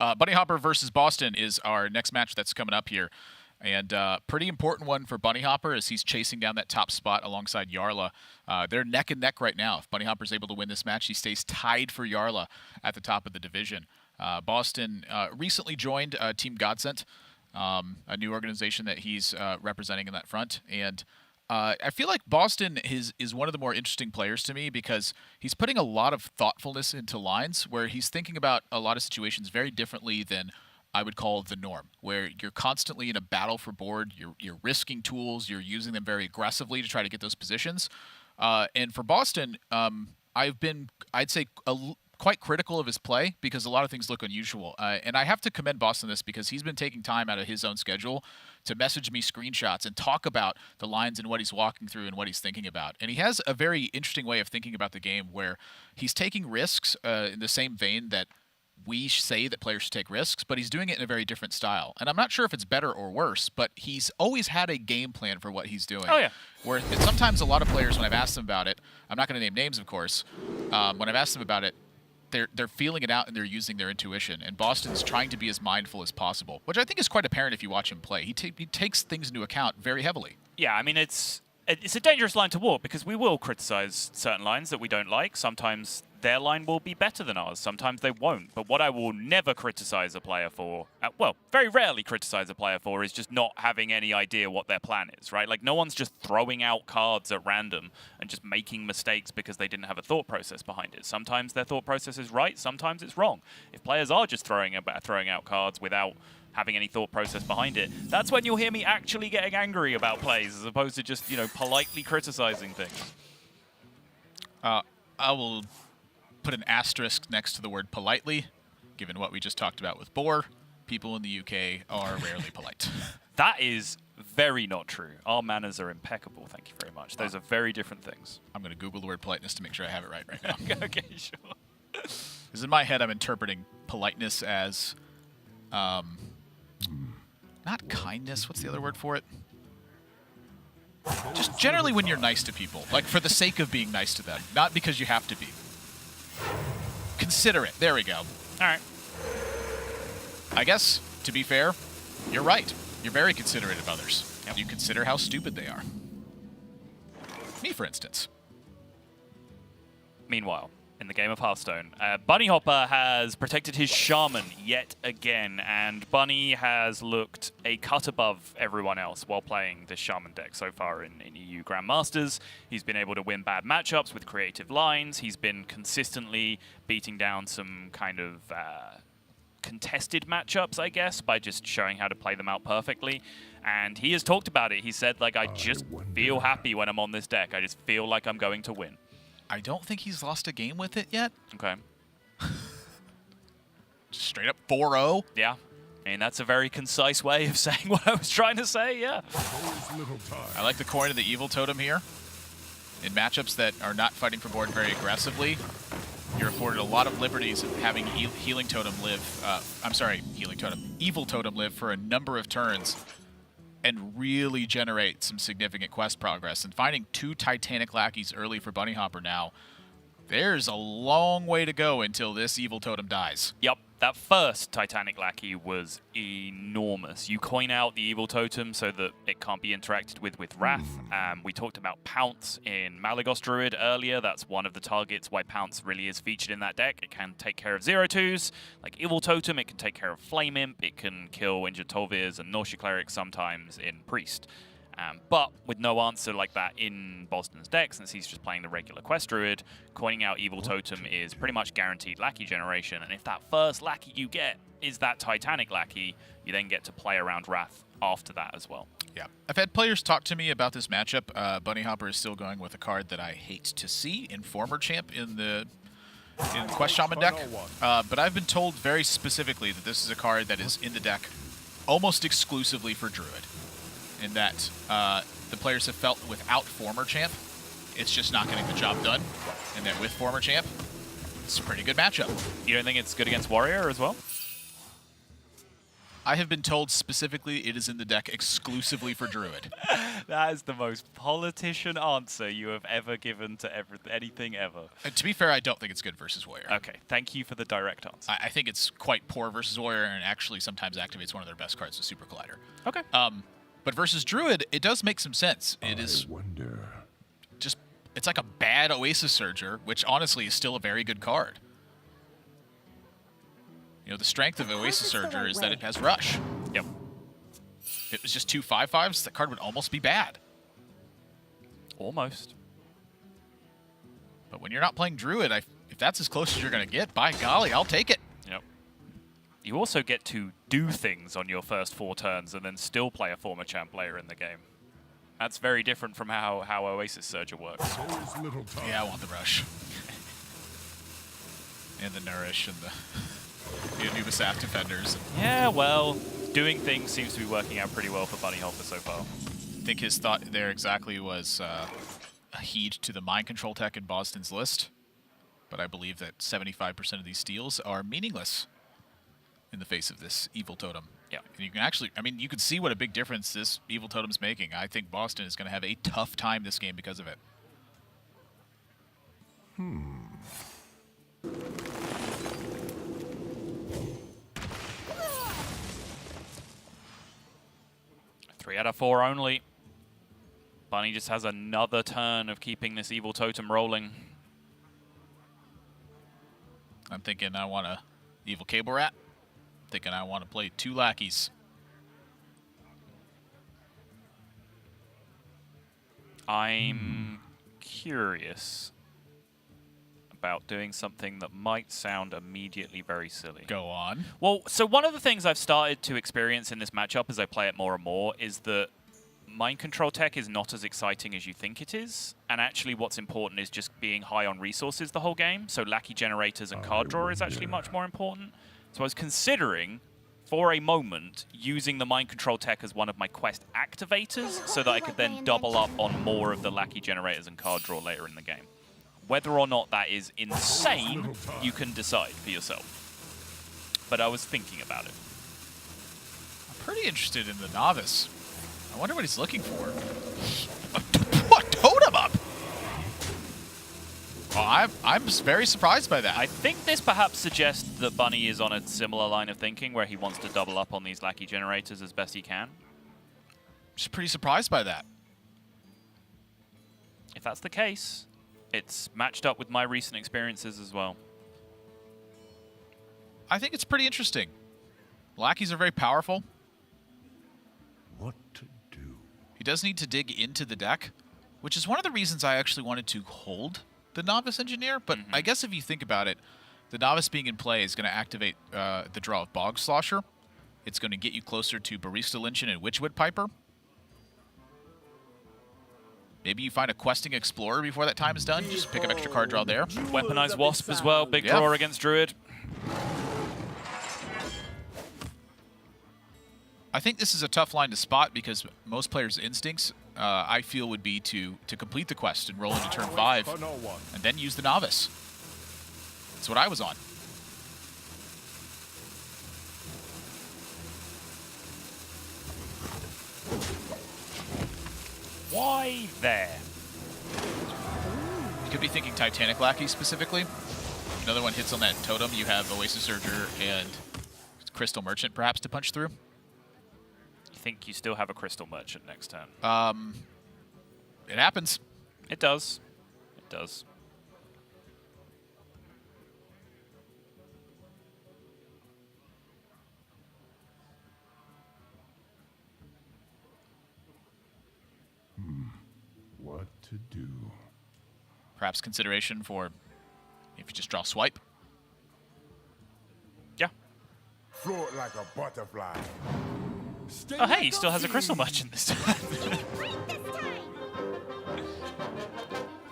Bunnyhoppor versus Boston is our next match that's coming up here. And pretty important one for Bunnyhoppor as he's chasing down that top spot alongside Yarla. They're neck and neck right now. If Bunnyhopper's able to win this match, he stays tied for Yarla at the top of the division. Boston recently joined Team Godsent, a new organization that he's representing in that front. And I feel like Boston is one of the more interesting players to me because he's putting a lot of thoughtfulness into lines where he's thinking about a lot of situations very differently than I would call the norm, where you're constantly in a battle for board, you're risking tools, you're using them very aggressively to try to get those positions. And for Boston, I've been, I'd say, quite critical of his play because a lot of things look unusual. And I have to commend Boston this because he's been taking time out of his own schedule to message me screenshots and talk about the lines and what he's walking through and what he's thinking about. And he has a very interesting way of thinking about the game where he's taking risks in the same vein that we say that players should take risks, but he's doing it in a very different style. And I'm not sure if it's better or worse, but he's always had a game plan for what he's doing. Oh, yeah. Where sometimes a lot of players, when I've asked them about it, I'm not going to name names, of course, when I've asked them about it, they're feeling it out and they're using their intuition. And Boston's trying to be as mindful as possible, which I think is quite apparent if you watch him play. He takes things into account very heavily. Yeah, I mean, it's a dangerous line to walk because we will criticize certain lines that we don't like. Sometimes their line will be better than ours. Sometimes they won't. But what I will never criticize a player for, well, very rarely criticize a player for, is just not having any idea what their plan is, right? Like, no one's just throwing out cards at random and just making mistakes because they didn't have a thought process behind it. Sometimes their thought process is right, sometimes it's wrong. If players are just throwing out cards without having any thought process behind it, that's when you'll hear me actually getting angry about plays as opposed to just, you know, politely criticizing things. I will put an asterisk next to the word politely, given what we just talked about with Boar. People in the UK are rarely polite. That is very not true. Our manners are impeccable, thank you very much. Those are very different things. I'm going to Google the word politeness to make sure I have it right now. Okay, sure. Because in my head, I'm interpreting politeness as, not kindness, what's the other word for it? Just generally when you're nice to people, like for the sake of being nice to them, not because you have to be. Considerate, there we go. All right. I guess, to be fair, you're right. You're very considerate of others. Yep. You consider how stupid they are. Me, for instance. Meanwhile, in the game of Hearthstone, Bunnyhoppor has protected his Shaman yet again, and Bunny has looked a cut above everyone else while playing the Shaman deck so far in EU Grandmasters. He's been able to win bad matchups with creative lines. He's been consistently beating down some kind of contested matchups, I guess, by just showing how to play them out perfectly. And he has talked about it. He said, like, I just feel happy when I'm on this deck. I just feel like I'm going to win. I don't think he's lost a game with it yet. Okay. Just straight up 4-0. Yeah. I mean, that's a very concise way of saying what I was trying to say, yeah. I like the coin of the Evil Totem here. In matchups that are not fighting for board very aggressively, you're afforded a lot of liberties of having Healing Totem live, Evil Totem live for a number of turns and really generate some significant quest progress. And finding 2 Titanic Lackeys early for Bunnyhoppor now, there's a long way to go until this Evil Totem dies. Yep, that first Titanic Lackey was enormous. You coin out the Evil Totem so that it can't be interacted with Wrath. We talked about Pounce in Malagos Druid earlier. That's one of the targets why Pounce really is featured in that deck. It can take care of 0/2s, like Evil Totem. It can take care of Flame Imp. It can kill Injured Tolvirs and Nausea Cleric sometimes in Priest. But with no answer like that in Boston's deck, since he's just playing the regular Quest Druid, coining out Evil Totem is pretty much guaranteed Lackey generation. And if that first Lackey you get is that Titanic Lackey, you then get to play around Wrath after that as well. Yeah. I've had players talk to me about this matchup. Bunnyhoppor is still going with a card that I hate to see in Former Champ in the Quest Shaman deck. But I've been told very specifically that this is a card that is in the deck almost exclusively for Druid. In that the players have felt without Former Champ, it's just not getting the job done. And that with Former Champ, it's a pretty good matchup. You don't think it's good against Warrior as well? I have been told specifically it is in the deck exclusively for Druid. That is the most politician answer you have ever given to anything ever. And to be fair, I don't think it's good versus Warrior. Okay, thank you for the direct answer. I think it's quite poor versus Warrior, and actually sometimes activates one of their best cards, the Super Collider. Okay. But versus Druid, it does make some sense. It is just, it's like a bad Oasis Surger, which honestly is still a very good card. You know, the strength of Oasis Surger is that it has Rush. Yep. If it was just 2 5/5s, that card would almost be bad. Almost. But when you're not playing Druid, if that's as close as you're going to get, by golly, I'll take it. Yep. You also get to do things on your first 4 turns and then still play a former champ player in the game. That's very different from how Oasis Surger works. Yeah, I want the Rush. And the Nourish and the Anubis-Aft Defenders. Yeah, well, doing things seems to be working out pretty well for Bunnyhoppor so far. I think his thought there exactly was a heed to the mind control tech in Boston's list. But I believe that 75% of these steals are meaningless in the face of this Evil Totem. Yeah. And you can actually, I mean, you can see what a big difference this Evil Totem's making. I think Boston is going to have a tough time this game because of it. 3 out of 4 only. Bunny just has another turn of keeping this Evil Totem rolling. I'm thinking I want a Evil Cable Rat. Thinking I want to play 2 lackeys. I'm curious about doing something that might sound immediately very silly. Go on. Well, so one of the things I've started to experience in this matchup as I play it more and more is that mind control tech is not as exciting as you think it is. And actually what's important is just being high on resources the whole game. So lackey generators and card draw is actually much more important. So I was considering, for a moment, using the mind control tech as one of my quest activators so that I could then double up on more of the lackey generators and card draw later in the game. Whether or not that is insane, you can decide for yourself. But I was thinking about it. I'm pretty interested in the Novice. I wonder what he's looking for. What? Totem up? Well, I'm very surprised by that. I think this perhaps suggests that Bunny is on a similar line of thinking where he wants to double up on these lackey generators as best he can. Just pretty surprised by that. If that's the case, it's matched up with my recent experiences as well. I think it's pretty interesting. Lackeys are very powerful. What to do? He does need to dig into the deck, which is one of the reasons I actually wanted to hold the Novice Engineer. But I guess if you think about it, the Novice being in play is going to activate the draw of Bog Slosher. It's going to get you closer to Barista Lynchen and Witchwood Piper. Maybe you find a Questing Explorer before that time is done. Just pick up extra card draw there. Weaponized Wasp as well. Big draw against Druid. I think this is a tough line to spot because most players' instincts, I feel, would be to complete the quest and roll into turn 5 and then use the Novice. That's what I was on. Why there? You could be thinking Titanic Lackey specifically. Another one hits on that totem. You have Oasis Surger and Crystal Merchant perhaps to punch through. You think you still have a Crystal Merchant next turn? It happens. It does. It does. What to do? Perhaps consideration for if you just draw Swipe. Yeah. Float like a butterfly. Oh, hey, he still has a Crystal Merchant this time.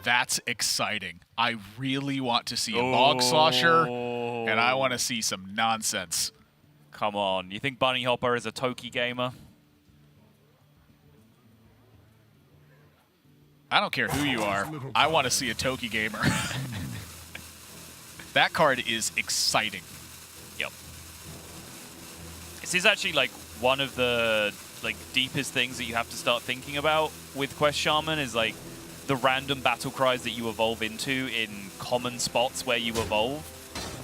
That's exciting. I really want to see a Bog Slosher, and I want to see some nonsense. Come on. You think Bunnyhoppor is a Toki gamer? I don't care who you are. I want to see a Toki gamer. That card is exciting. Yep. This is actually like one of the deepest things that you have to start thinking about with Quest Shaman is like the random battle cries that you evolve into in common spots where you evolve,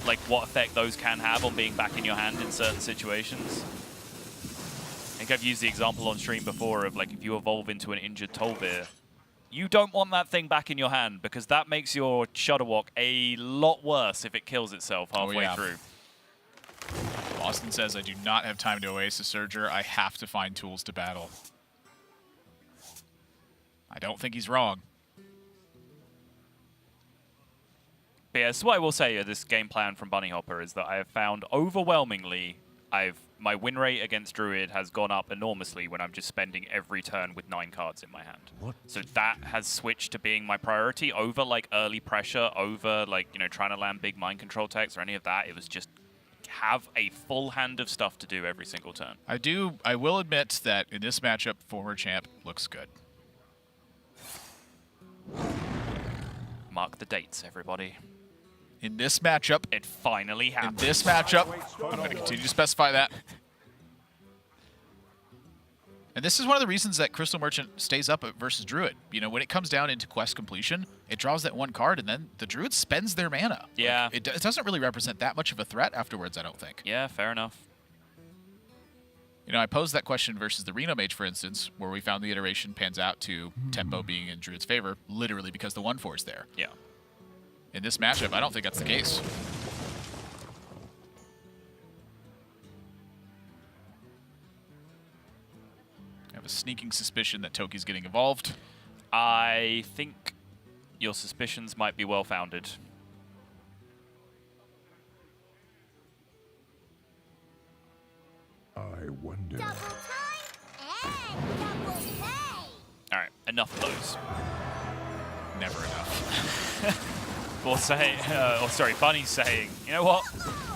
like what effect those can have on being back in your hand in certain situations. I think I've used the example on stream before of like if you evolve into an injured Tolvir, you don't want that thing back in your hand because that makes your Shudderwalk a lot worse if it kills itself halfway through. Boston says, I do not have time to Oasis Surger. I have to find tools to battle. I don't think he's wrong. But yeah, that's what I will say of this game plan from Bunnyhoppor is that I have found overwhelmingly my win rate against Druid has gone up enormously when I'm just spending every turn with 9 cards in my hand. So that has switched to being my priority over like early pressure, over like, you know, trying to land big mind control techs or any of that. It was just have a full hand of stuff to do every single turn. I will admit that in this matchup, former champ looks good. Mark the dates, everybody. In this matchup, It finally in happened. this matchup, I'm going to continue to specify that. And this is one of the reasons that Crystal Merchant stays up versus Druid. You know, when it comes down into quest completion, it draws that one card, and then the Druid spends their mana. Yeah. Like, it doesn't really represent that much of a threat afterwards, I don't think. Yeah, fair enough. You know, I posed that question versus the Reno Mage, for instance, where we found the iteration pans out to tempo being in Druid's favor, literally because the 1/4 is there. Yeah. In this matchup, I don't think that's the case. I have a sneaking suspicion that Toki's getting involved. I think your suspicions might be well-founded. I wonder. Double time and double pay. All right, enough of those. Never enough. Or say, Bunny's saying, you know what?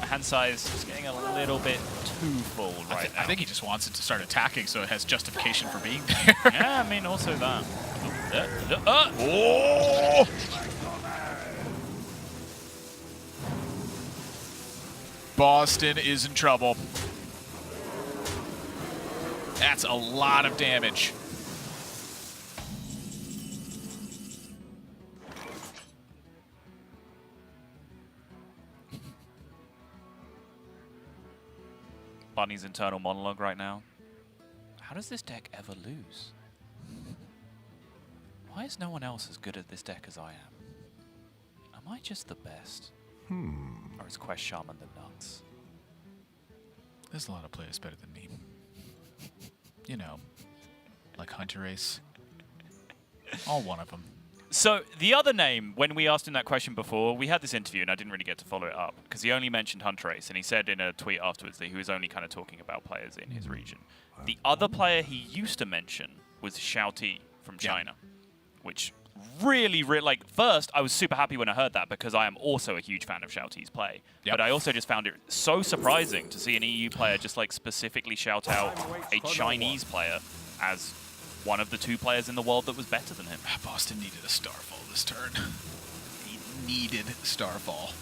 My hand size is getting a little bit too full right now. I think he just wants it to start attacking so it has justification for being there. Yeah, I mean, also that. Oh! Boston is in trouble. That's a lot of damage. Bunny's internal monologue right now. How does this deck ever lose? Why is no one else as good at this deck as I am? Am I just the best? Or is Quest Shaman the nuts? There's a lot of players better than me. You know, like Hunter Race. All one of them. So the other name, when we asked him that question before, we had this interview and I didn't really get to follow it up because he only mentioned Hunter Race and he said in a tweet afterwards that he was only kind of talking about players in his region. The other player he used to mention was Xiao from China, which really, like, first, I was super happy when I heard that because I am also a huge fan of Xiao play. Yep. But I also just found it so surprising to see an EU player just, like, specifically shout out a Chinese player as one of the 2 players in the world that was better than him. Boston needed a Starfall this turn. He needed Starfall.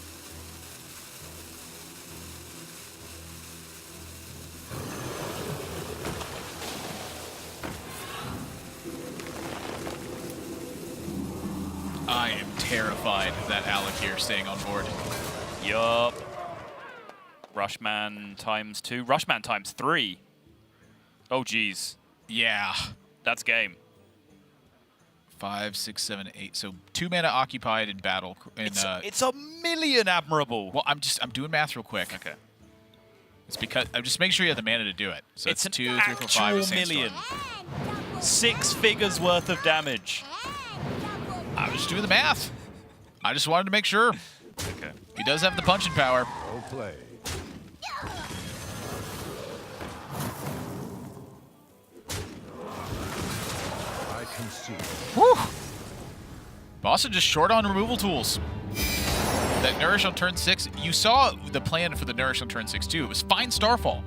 I am terrified of that Alec here staying on board. Yup. Rushman ×2. Rushman ×3. Oh, geez. Yeah. That's game. 5, 6, 7, 8. So 2 mana occupied in battle. It's a million admirable. Well, I'm doing math real quick. Okay. It's because I'm just making sure you have the mana to do it. So It's it's an 2, 3, 4, 5. actual million. 6 figures worth of damage. I was just doing the math. I just wanted to make sure. Okay. He does have the punching power. Well played. I can see. Whew. Boston just short on removal tools. That Nourish on turn 6. You saw the plan for the Nourish on turn 6 too. It was find Starfall.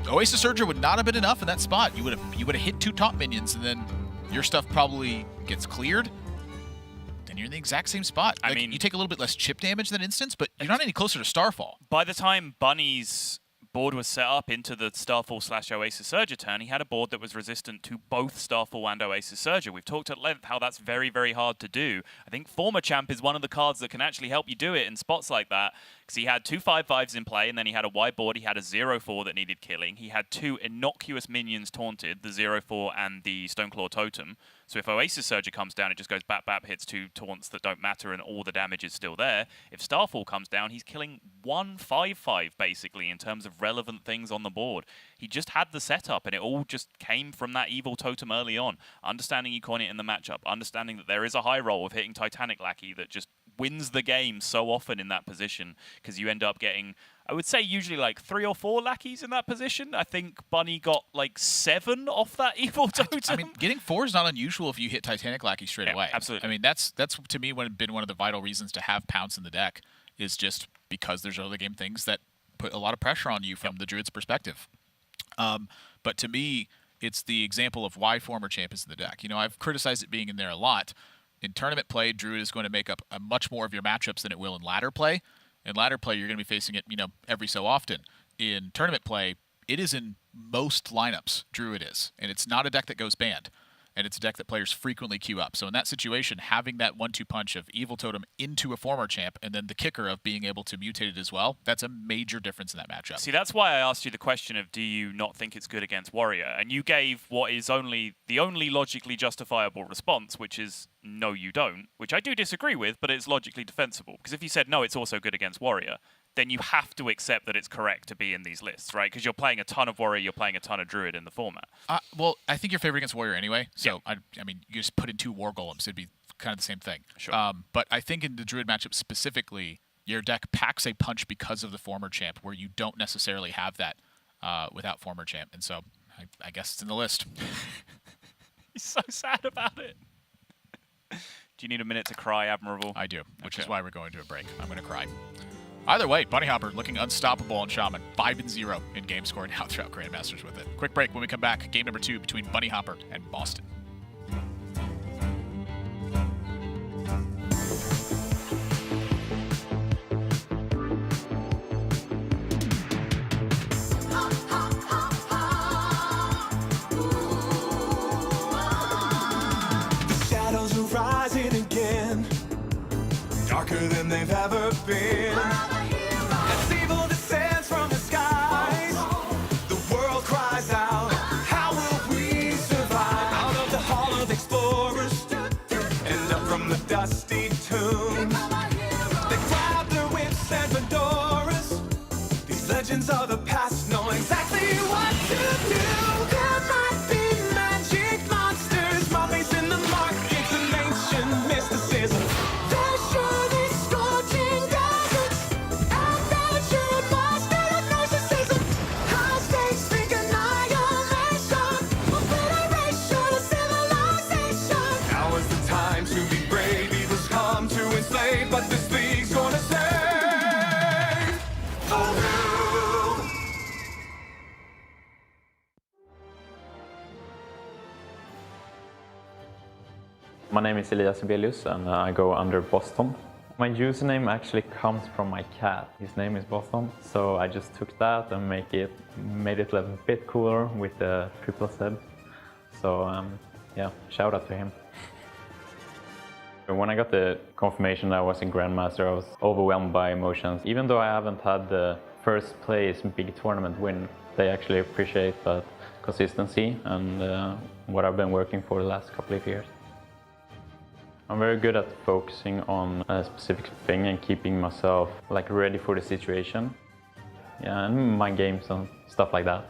Oasis Surger would not have been enough in that spot. You would have hit 2 top minions and then your stuff probably gets cleared. then you're in the exact same spot. I mean, you take a little bit less chip damage than Instance, but you're not any closer to Starfall. By the time Bunny's board was set up into the Starfall/Oasis Surger turn, he had a board that was resistant to both Starfall and Oasis Surger. We've talked at length how that's very, very hard to do. I think Former Champ is one of the cards that can actually help you do it in spots like that, because he had 2 5/5s in play, and then he had a wide board. He had a 0/4 that needed killing. He had 2 innocuous minions taunted, the 0/4 and the Stoneclaw Totem. So if Oasis Surger comes down, it just goes bap, hits 2 taunts that don't matter, and all the damage is still there. If Starfall comes down, he's killing 1 5/5, basically, in terms of relevant things on the board. He just had the setup, and it all just came from that Evil Totem early on. Understanding you coin it in the matchup, understanding that there is a high roll of hitting Titanic Lackey that just wins the game so often in that position, because you end up getting, I would say, usually like 3 or 4 lackeys in that position. I think Bunny got like 7 off that Evil Totem. I mean, getting 4 is not unusual if you hit Titanic Lackey straight away. Absolutely. I mean, that's to me been one of the vital reasons to have Pounce in the deck, is just because there's early game things that put a lot of pressure on you from the Druid's perspective. But to me, it's the example of why Former Champ is in the deck. You know, I've criticized it being in there a lot. In tournament play, Druid is going to make up much more of your matchups than it will in ladder play. In ladder play, you're going to be facing it, every so often. In tournament play, it is in most lineups, Druid is. And it's not a deck that goes banned. And it's a deck that players frequently queue up. So in that situation, having that 1-2 punch of Evil Totem into a Former Champ, and then the kicker of being able to mutate it as well, that's a major difference in that matchup. See, that's why I asked you the question of, do you not think it's good against Warrior? And you gave what is the only logically justifiable response, which is, no, you don't, which I do disagree with, but it's logically defensible. Because if you said, no, it's also good against Warrior, then you have to accept that it's correct to be in these lists, right? Because you're playing a ton of Warrior, you're playing a ton of Druid in the format. Well, I think you're favored against Warrior anyway. So, yeah. I mean, you just put in 2 War Golems. It'd be kind of the same thing. Sure. But I think in the Druid matchup specifically, your deck packs a punch because of the Former Champ, where you don't necessarily have that without Former Champ. And so I guess it's in the list. He's so sad about it. Do you need a minute to cry, Admirable? I do, which is why we're going to a break. I'm going to cry. Either way, Bunnyhoppor looking unstoppable on Shaman. 5-0 in game score now throughout Grandmasters with it. Quick break. When we come back, game number 2 between Bunnyhoppor and Boston. The shadows are rising again, darker than they've ever been. As evil descends from the skies, the world cries out, how will we survive? Out of the hall of explorers, and up from the dusty tomb, they grab their whips and fedoras. These legends of the past know exactly what to do. There might be magic monsters, mummies in the markets, and ancient mysticism. There's surely scorching deserts, adventure, monster of narcissism. High stakes think annihilation, obliteration of civilization. Now is the time to be brave. Evil's come to enslave, but this league's gonna save. Oh, no. My name is Elias Sibelius and I go under Boston. My username actually comes from my cat. His name is Boston, so I just took that and made it a bit cooler with the triple Z. So yeah, shout out to him. When I got the confirmation that I was in Grandmaster, I was overwhelmed by emotions. Even though I haven't had the first place big tournament win, they actually appreciate that consistency and what I've been working for the last couple of years. I'm very good at focusing on a specific thing and keeping myself ready for the situation. Yeah, and my games and stuff like that.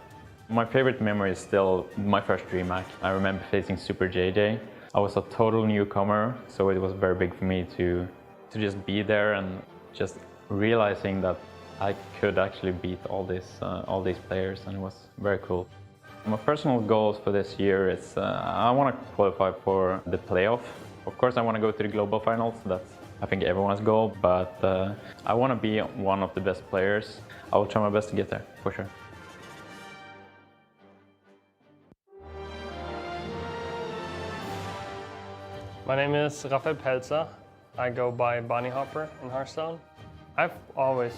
My favorite memory is still my first DreamHack. I remember facing Super JJ. I was a total newcomer, so it was very big for me to just be there and just realizing that I could actually beat all these players, and it was very cool. My personal goals for this year is I want to qualify for the playoff. Of course, I want to go to the global finals. That's, I think, everyone's goal, but I want to be one of the best players. I will try my best to get there, for sure. My name is Rafael Pelzer. I go by Bunnyhoppor in Hearthstone. I've always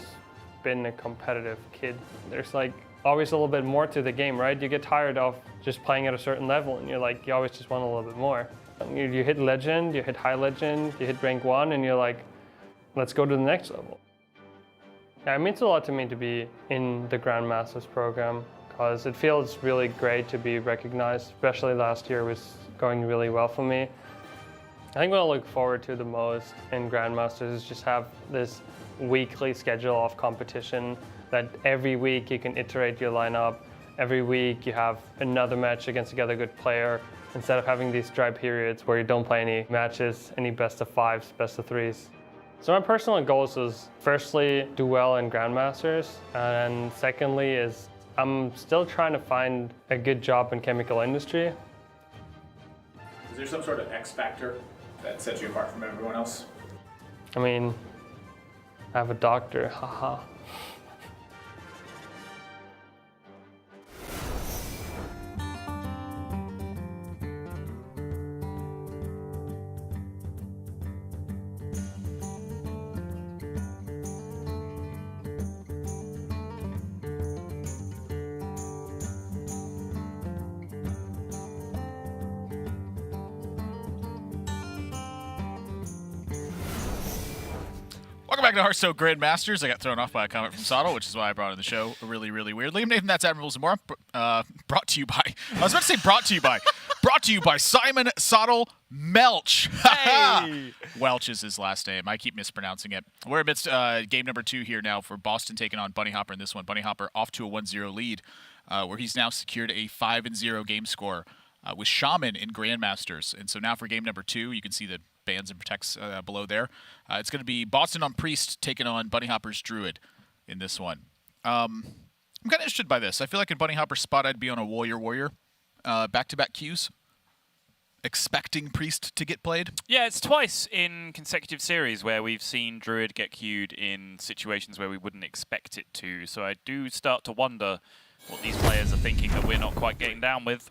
been a competitive kid. There's like always a little bit more to the game, right? You get tired of just playing at a certain level and you're like, you always just want a little bit more. You hit legend, you hit high legend, you hit rank 1 and you're like, let's go to the next level. Yeah, it means a lot to me to be in the Grandmasters program because it feels really great to be recognized, especially last year was going really well for me. I think what I look forward to the most in Grandmasters is just have this weekly schedule of competition that every week you can iterate your lineup. Every week you have another match against another good player instead of having these dry periods where you don't play any matches, any best of 5s, best of 3s. So my personal goals is firstly do well in Grandmasters, and secondly is I'm still trying to find a good job in chemical industry. Is there some sort of X factor that sets you apart from everyone else? I mean, I have a doctor, haha. Welcome back to Hearthstone Grandmasters. I got thrown off by a comment from Sottle, which is why I brought in the show really, really weirdly. I'm Nathan, that's Admirals and more. Brought to you by, I was about to say brought to you by Simon Sottle Melch. Hey! Welch is his last name. I keep mispronouncing it. We're amidst game number 2 here now for Boston taking on Bunnyhoppor in this one. Bunnyhoppor off to a 1-0 lead, where he's now secured a 5-0 game score with Shaman in Grandmasters. And so now for game number 2, you can see the bans and protects below there. It's going to be Boston on Priest taking on Bunnyhoppor's Druid in this one. I'm kind of interested by this. I feel like in Bunnyhoppor's spot, I'd be on a Warrior back-to-back queues, expecting Priest to get played. Yeah, it's twice in consecutive series where we've seen Druid get queued in situations where we wouldn't expect it to. So I do start to wonder what these players are thinking that we're not quite getting down with.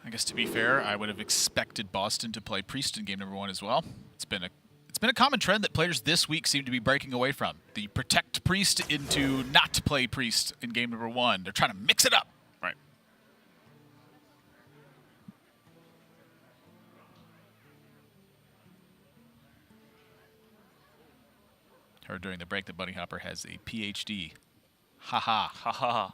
I guess to be fair, I would have expected Boston to play Priest in game number 1 as well. It's been a common trend that players this week seem to be breaking away from. The protect Priest into not play Priest in game number 1. They're trying to mix it up. Right. Heard during the break that Bunnyhoppor has a PhD. Haha. Haha.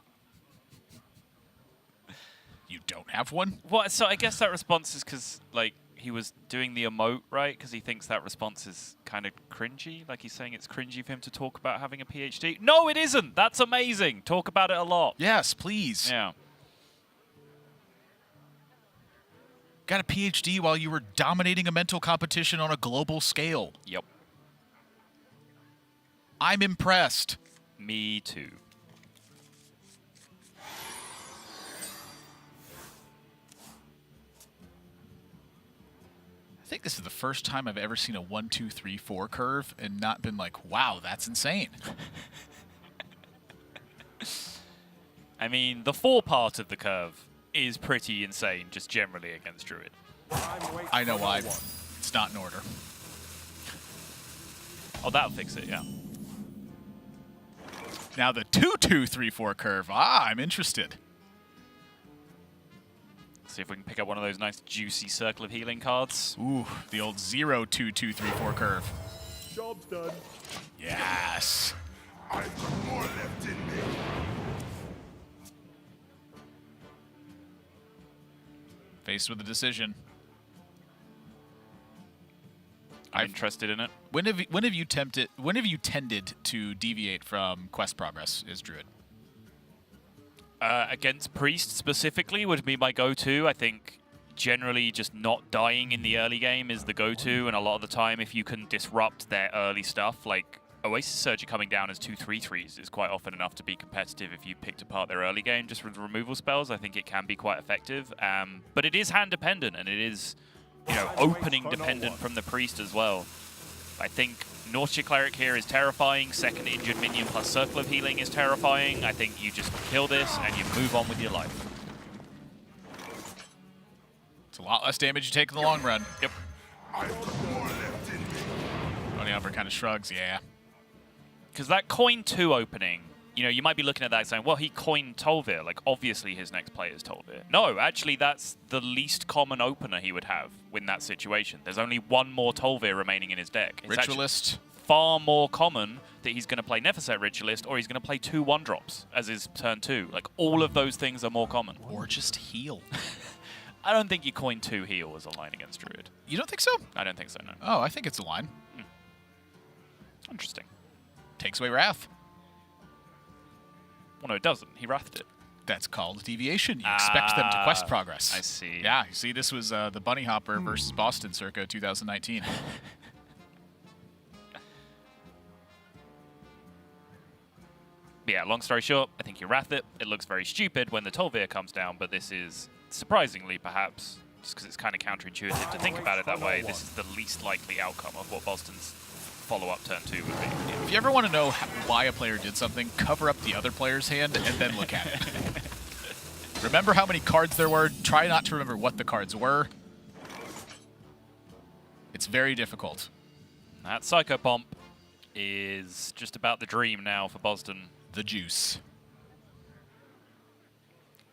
You don't have one? Well, so I guess that response is because, like, he was doing the emote, right? Because he thinks that response is kind of cringy. Like, he's saying it's cringy for him to talk about having a PhD. No, it isn't. That's amazing. Talk about it a lot. Yes, please. Yeah. Got a PhD while you were dominating a mental competition on a global scale. Yep. I'm impressed. Me too. I think this is the first time I've ever seen a 1, 2, 3, 4 curve and not been like, wow, that's insane. I mean, the 4 part of the curve is pretty insane, just generally against Druid. I know why. It's not in order. Oh, that'll fix it, yeah. Now the 2, 2, 3, 4 curve. I'm interested. See if we can pick up one of those nice juicy Circle of Healing cards. Ooh, the old 0, 2, 2, 3, 4 curve. Job's done. Yes. I've got more left in me. Faced with a decision. I'm interested in it. When have you tended to deviate from quest progress as Druid? Against Priest specifically would be my go-to. I think generally just not dying in the early game is the go-to, and a lot of the time if you can disrupt their early stuff, like Oasis Surge coming down as 2/3/3s is quite often enough to be competitive if you picked apart their early game just with removal spells. I think it can be quite effective, but it is hand dependent, and it is, you know, opening dependent from the Priest as well. I think Nausea Cleric here is terrifying. Second injured minion plus Circle of Healing is terrifying. I think you just kill this and you move on with your life. It's a lot less damage you take in the long run. Yep. I've got more left in me. Bunnyhoppor kind of shrugs, yeah. Because that coin 2 opening, you know, you might be looking at that saying, well, he coined Tolvir. Like, obviously his next play is Tolvir. No, actually, that's the least common opener he would have in that situation. There's only one more Tolvir remaining in his deck. It's Ritualist. Far more common that he's going to play Nephicet Ritualist or he's going to play 2 1-drops as his turn 2. Like, all of those things are more common. Or just heal. I don't think you coin 2 heal as a line against Druid. You don't think so? I don't think so, no. Oh, I think it's a line. Interesting. Takes away Wrath. Well, no, it doesn't. He wrathed it. That's called deviation. You expect them to quest progress. I see. Yeah, you see, this was the Bunnyhoppor versus Boston circa 2019. Yeah, long story short, I think you wrath it. It looks very stupid when the Tolvir comes down, but this is, surprisingly perhaps, just because it's kind of counterintuitive to think about it that way, this is the least likely outcome of what Boston's follow-up turn 2 would be. If you ever want to know why a player did something, cover up the other player's hand and then look at it. Remember how many cards there were. Try not to remember what the cards were. It's very difficult. That Psychopomp is just about the dream now for Boston. The juice.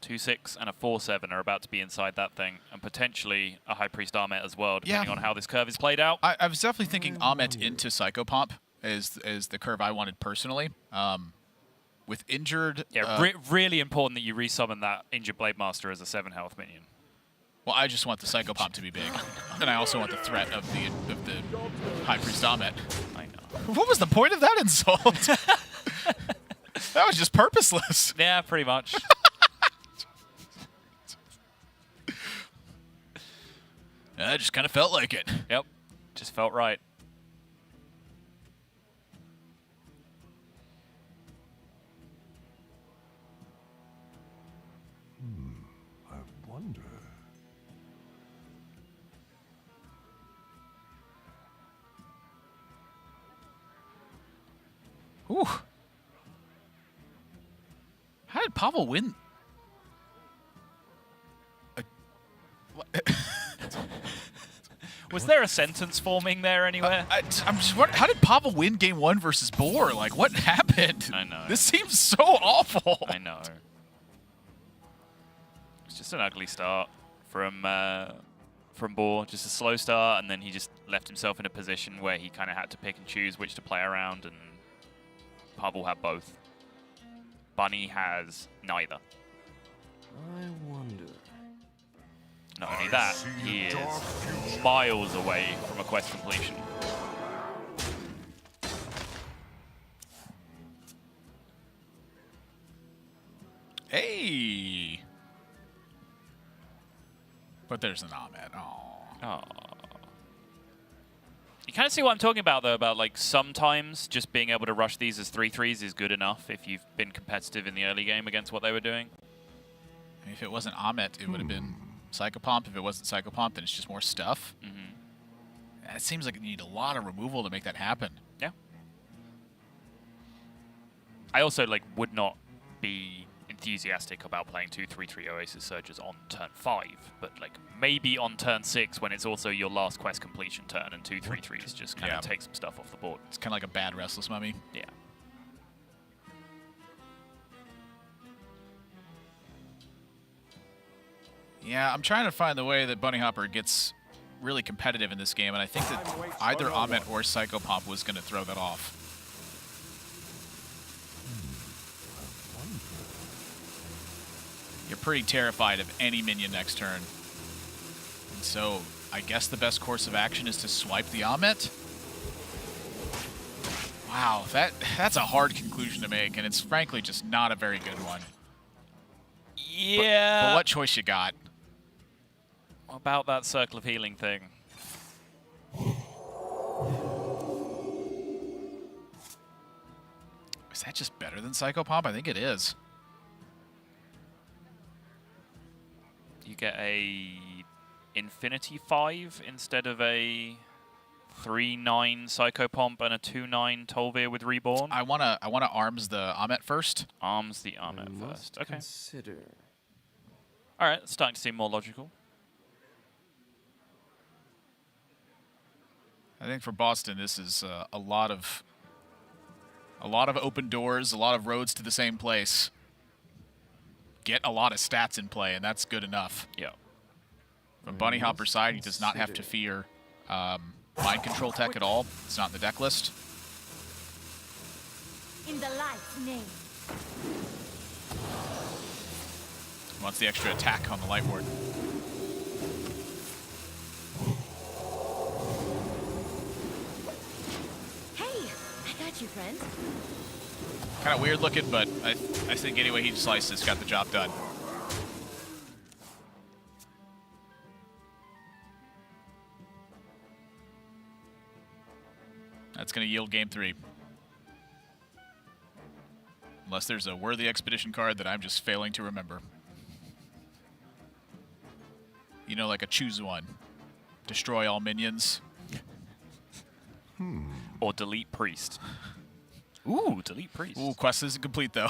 2-6 and a 4-7 are about to be inside that thing, and potentially a High Priest Armet as well, depending on how this curve is played out. I was definitely thinking Armet into Psychopomp is the curve I wanted personally. With injured... Yeah, really important that you resummon that injured Blade Master as a 7 health minion. Well, I just want the Psychopomp to be big. And I also want the threat of the High Priest Armet. I know. What was the point of that insult? That was just purposeless. Yeah, pretty much. I just kind of felt like it. Yep, just felt right. I wonder. Ooh. How did Pavel win? Was there a sentence forming there anywhere? I'm just wondering, how did Pavel win game 1 versus Boar? Like, what happened? I know. This seems so awful. I know. It's just an ugly start from Boar. Just a slow start, and then he just left himself in a position where he kind of had to pick and choose which to play around, and Pavel had both. Bunny has neither. I wonder. Not only that, he is miles away from a quest completion. Hey! But there's an Ahmed. Oh. You kind of see what I'm talking about, though, about like sometimes just being able to rush these as 3/3s is good enough if you've been competitive in the early game against what they were doing. If it wasn't Ahmed, it would have been Psychopomp. If it wasn't Psychopomp, then it's just more stuff. It seems like you need a lot of removal to make that happen. Yeah. I also like would not be enthusiastic about playing 2 3/3 Oasis Surges on turn 5, but like maybe on turn 6 when it's also your last quest completion turn and 2 3/3s just kind of take some stuff off the board. It's kind of like a bad Restless Mummy. Yeah. Yeah, I'm trying to find the way that Bunnyhoppor gets really competitive in this game, and I think that either Ahmed or Psychopomp was going to throw that off. You're pretty terrified of any minion next turn. And so I guess the best course of action is to swipe the Ahmed. Wow, that's a hard conclusion to make, and it's frankly just not a very good one. Yeah. But what choice you got? About that Circle of Healing thing. Is that just better than Psychopomp? I think it is. You get a Infinity 5 instead of a 3/9 Psychopomp and a 2/9 Tolvir with Reborn. I wanna arms the Ahmet first. Arms the Ahmet first. Okay. Consider. All right, it's starting to seem more logical. I think for Boston, this is a lot of open doors, a lot of roads to the same place. Get a lot of stats in play, and that's good enough. Yeah. From Bunnyhopper's side, he does not have to fear mind control tech at all. It's not in the deck list. In the light's name. Wants the extra attack on the Light Ward. Hey, I got you, friend. Kind of weird looking, but I think any way he sliced this got the job done. That's going to yield game 3. Unless there's a worthy expedition card that I'm just failing to remember. You know, like a choose one. Destroy all minions. Or delete priest. Ooh, delete priest. Ooh, quest isn't complete though.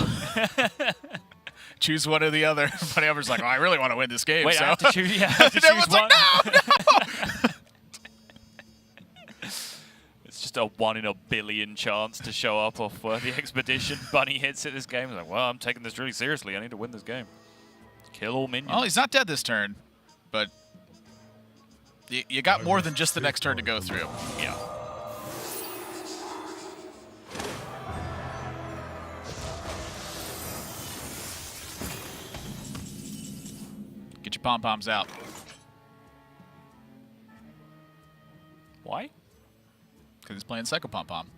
Choose one or the other. Bunnyhopper's like, oh, I really want to win this game. Wait, so. I have to choose. Yeah, I have to And everyone's choose one. like, no. It's just a 1 in a billion chance to show up off the expedition. Bunny hits it this game. He's like, well, I'm taking this really seriously. I need to win this game. Kill all minions. Well, he's not dead this turn, but you got more than just the next turn to go through. Yeah. Get your pom-poms out. Why? Because he's playing Psycho Pom-Pom.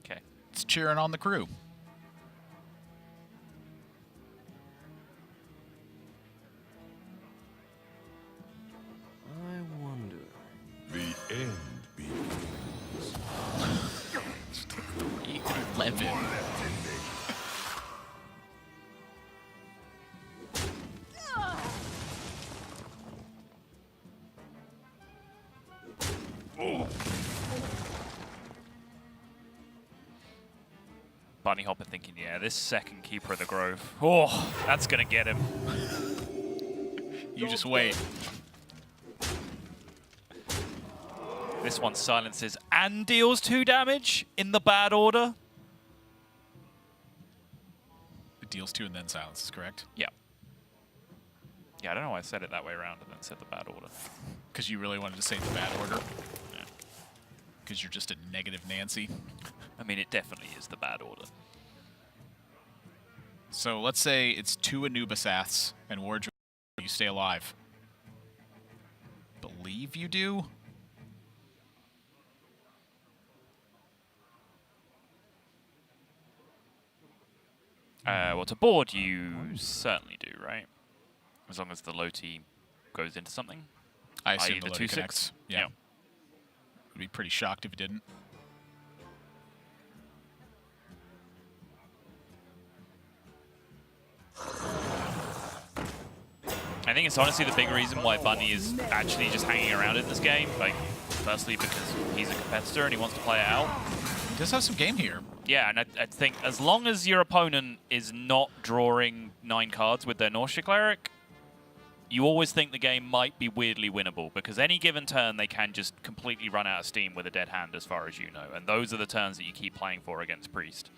Okay. It's cheering on the crew. I wonder. The end begins. 11. Bunnyhopper thinking, yeah, this second Keeper of the Grove. Oh, that's going to get him. You just wait. This one silences and deals 2 damage in the bad order. It deals 2 and then silences, correct? Yeah. Yeah, I don't know why I said it that way around and then said the bad order. Because you really wanted to say the bad order? Because you're just a negative Nancy? I mean, it definitely is the bad order. So let's say it's 2 Anubisaths and Wardrobe, you stay alive. Believe you do? Well, to board, you certainly do, right? As long as the Loti goes into something. I assume i.e. the the Loti 2/6. connects. Yeah. I'd be pretty shocked if it didn't. I think it's honestly the big reason why Bunny is actually just hanging around in this game. Like, firstly, because he's a competitor and he wants to play it out. He does have some game here. Yeah, and I think as long as your opponent is not drawing 9 cards with their Nausea Cleric, you always think the game might be weirdly winnable, because any given turn they can just completely run out of steam with a dead hand as far as you know, and those are the turns that you keep playing for against Priest.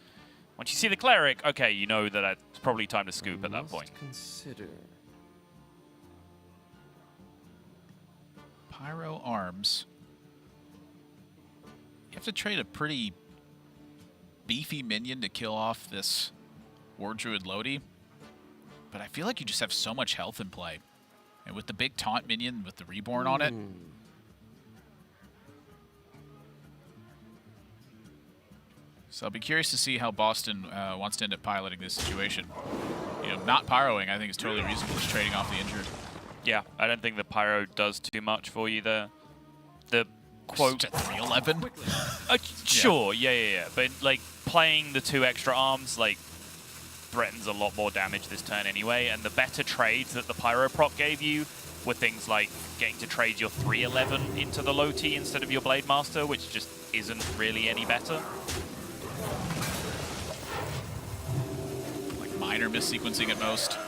Once you see the Cleric, okay, you know that it's probably time to scoop at that point. Consider. Pyro Arms. You have to trade a pretty beefy minion to kill off this War Druid Lodi, but I feel like you just have so much health in play. And with the big taunt minion with the Reborn on it, so I'll be curious to see how Boston wants to end up piloting this situation. You know, not pyroing, I think, is totally reasonable, just trading off the injured. Yeah, I don't think the Pyro does too much for you there. The quote... Just at 311? Sure, yeah. But, like, playing the 2 extra arms, like, threatens a lot more damage this turn anyway, and the better trades that the Pyro prop gave you were things like getting to trade your 311 into the Loti instead of your Blade Master, which just isn't really any better. Like minor missequencing at most.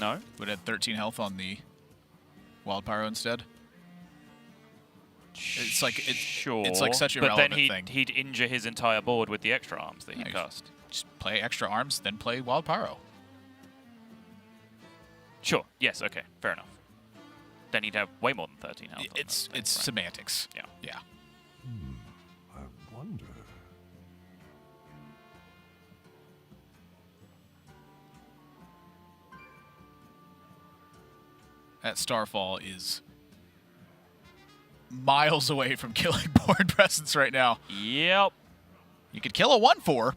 No. Would have 13 health on the Wild Pyro instead. It's like Sure. it's like such a but relevant then thing. he'd injure his entire board with the extra arms that he Yeah, cast. Just play extra arms, then play Wild Pyro. Sure. Yes. Okay. Fair enough. Then he'd have way more than 13 health. on It's that thing, right? semantics. Yeah. Yeah. I wonder. That Starfall is miles away from killing board presence right now. Yep. You could kill a 1/4,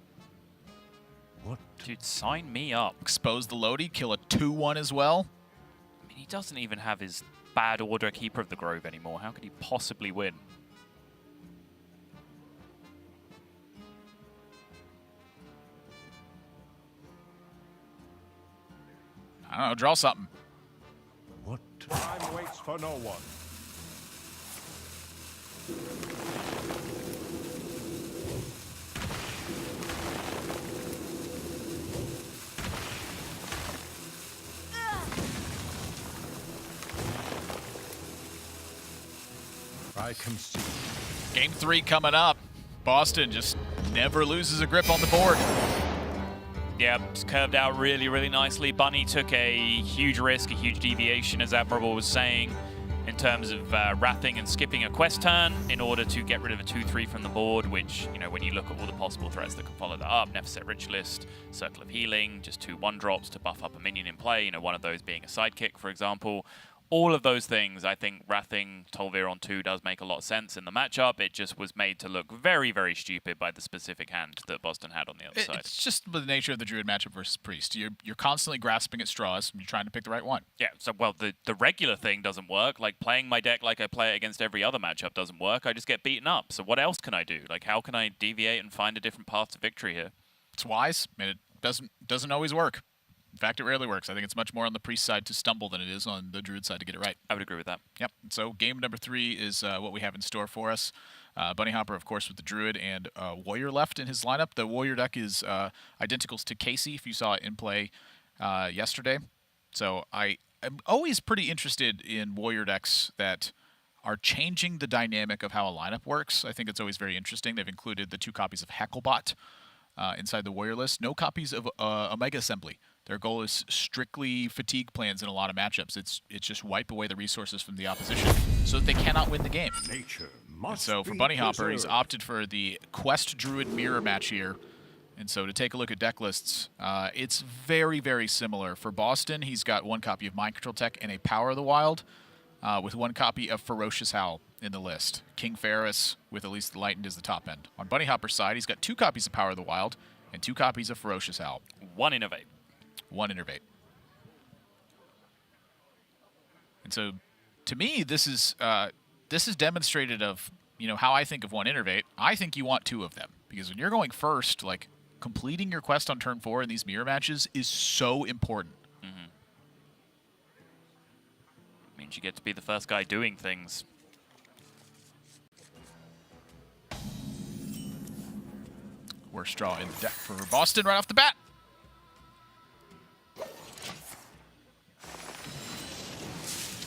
What? Dude, sign me up. expose the Lodi, kill a 2/1 as well. I mean, he doesn't even have his bad order Keeper of the Grove anymore. How could he possibly win? I don't know, draw something. What? Time waits for no one. I concede. Game 3 coming up. Boston just never loses a grip on the board. Yeah, it's curved out really, really nicely. Bunny took a huge risk, a huge deviation, as Admirable was saying, in terms of wrathing and skipping a quest turn in order to get rid of a 2-3 from the board, which, you know, when you look at all the possible threats that can follow that up, Nephset Ritualist, Circle of Healing, just 2 1-drops to buff up a minion in play, you know, one of those being a sidekick, for example. All of those things, I think wrathing Tolvir on 2 does make a lot of sense in the matchup. It just was made to look very, very stupid by the specific hand that Boston had on the other side. It's just the nature of the Druid matchup versus Priest. You're constantly grasping at straws, and you're trying to pick the right one. Yeah, so, well, the regular thing doesn't work. Like, playing my deck like I play it against every other matchup doesn't work. I just get beaten up. So what else can I do? Like, how can I deviate and find a different path to victory here? It's wise, and it doesn't always work. In fact, it rarely works. I think it's much more on the Priest side to stumble than it is on the Druid side to get it right. I would agree with that. Yep. So game number 3 is what we have in store for us. Bunnyhoppor, of course, with the Druid and Warrior left in his lineup. The Warrior deck is identicals to Casey, if you saw it in play yesterday. So I am always pretty interested in Warrior decks that are changing the dynamic of how a lineup works. I think it's always very interesting. They've included the 2 copies of Hecklebot inside the Warrior list. No copies of Omega Assembly. Their goal is strictly fatigue plans in a lot of matchups. It's just wipe away the resources from the opposition so that they cannot win the game. Nature And must so for be Bunnyhoppor, he's preserved. opted for the Quest Druid mirror match here. And so to take a look at deck lists, it's very, very similar. For Boston, he's got 1 copy of Mind Control Tech and a Power of the Wild, with 1 copy of Ferocious Howl in the list. King Ferris, with at least Lightened, is the top end. On Bunnyhopper's side, he's got 2 copies of Power of the Wild and 2 copies of Ferocious Howl. 1 Innovate. 1 Innervate. And so, to me, this is demonstrated of, you know, how I think of 1 Innervate. I think you want 2 of them, because when you're going first, like, completing your quest on turn 4 in these mirror matches is so important. Means you get to be the first guy doing things. Worst draw in the deck for Boston right off the bat.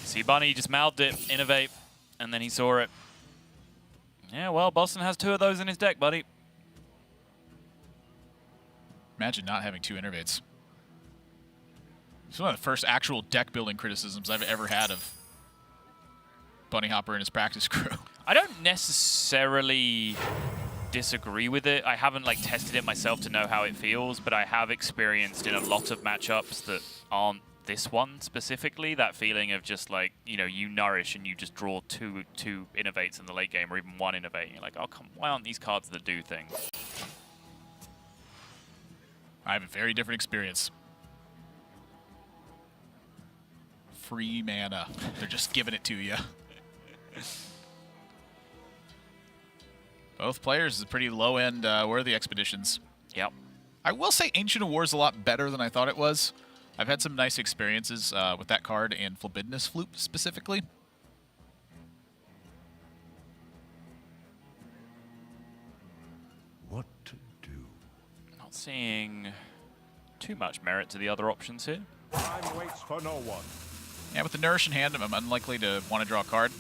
See, Bunny just mouthed it, Innovate, and then he saw it. Yeah, well, Boston has 2 of those in his deck, buddy. Imagine not having 2 Innervates. It's one of the first actual deck building criticisms I've ever had of Bunnyhoppor and his practice crew. I don't necessarily disagree with it. I haven't like tested it myself to know how it feels, but I have experienced in a lot of matchups that aren't this one specifically, that feeling of just like, you know, you nourish and you just draw two Innovates in the late game, or even 1 Innovate, and you're like, oh, come, why aren't these cards that do things? I have a very different experience. Free mana. They're just giving it to you. Both players is pretty low-end worthy expeditions. Yep. I will say Ancient of War is a lot better than I thought it was. I've had some nice experiences with that card and Forbiddeness Flute specifically. What to do? Not seeing too much merit to the other options here. Time waits for no one. Yeah, with the Nourish in hand, I'm unlikely to want to draw a card.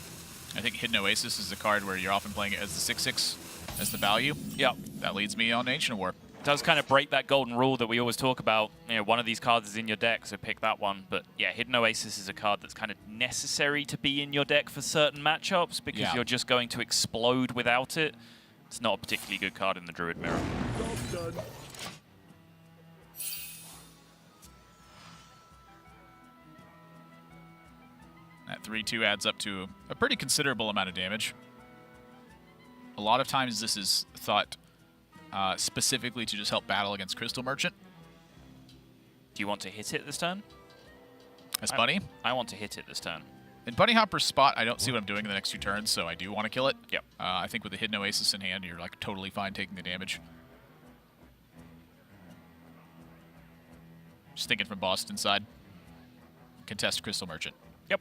I think Hidden Oasis is a card where you're often playing it as the 6/6 as the value. Yep. That leads me on Ancient War. Does kind of break that golden rule that we always talk about. You know, one of these cards is in your deck, so pick that one. But yeah, Hidden Oasis is a card that's kind of necessary to be in your deck for certain matchups because you're just going to explode without it. It's not a particularly good card in the Druid Mirror. That 3/2 adds up to a pretty considerable amount of damage. A lot of times this is thought specifically to just help battle against Crystal Merchant. Do you want to hit it this turn? As Bunny? I want to hit it this turn. In Bunnyhopper's spot, I don't see what I'm doing in the next 2 turns, so I do want to kill it. Yep. I think with the Hidden Oasis in hand, you're like totally fine taking the damage. Just thinking from Boston's side. Contest Crystal Merchant. Yep.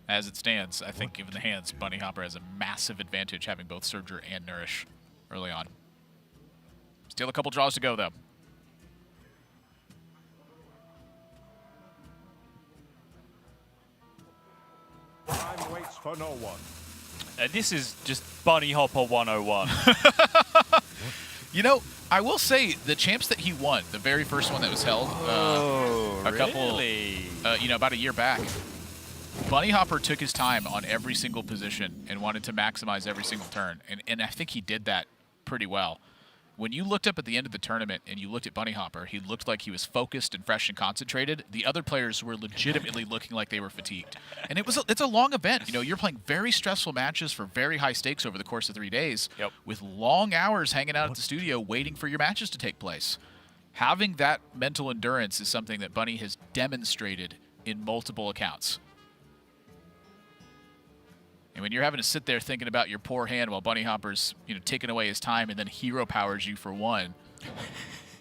As it stands, I think given the hands, Bunnyhoppor has a massive advantage having both Surger and Nourish early on. Still a couple draws to go, though. Time waits for no one. This is just Bunnyhoppor 101. You know, I will say the champs that he won, the very first one that was held, couple, about a year back, Bunnyhoppor took his time on every single position and wanted to maximize every single turn, and I think he did that pretty well. When you looked up at the end of the tournament and you looked at Bunnyhoppor, he looked like he was focused and fresh and concentrated. The other players were legitimately looking like they were fatigued. And it's a long event. You know, you're playing very stressful matches for very high stakes over the course of 3 days with long hours hanging out at the studio waiting for your matches to take place. Having that mental endurance is something that Bunny has demonstrated in multiple accounts. And when you're having to sit there thinking about your poor hand while Bunnyhopper's, taking away his time and then hero powers you for one,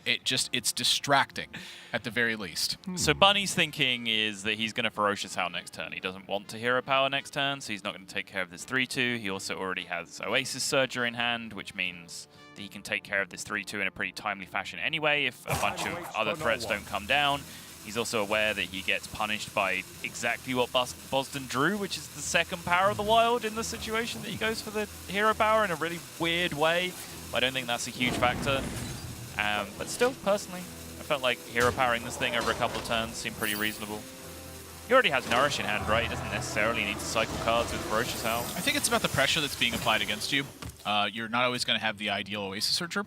it's distracting at the very least. So Bunny's thinking is that he's going to Ferocious Howl next turn. He doesn't want to hero power next turn, so he's not going to take care of this 3/2. He also already has Oasis Surger in hand, which means that he can take care of this 3/2 in a pretty timely fashion anyway if a bunch of other threats don't come down. He's also aware that he gets punished by exactly what Boston drew, which is the second power of the wild in the situation that he goes for the hero power in a really weird way. I don't think that's a huge factor. But still, personally, I felt like hero powering this thing over a couple of turns seemed pretty reasonable. He already has Nourish in hand, right? He doesn't necessarily need to cycle cards with Ferocious Howl. I think it's about the pressure that's being applied against you. You're not always going to have the ideal Oasis Searcher.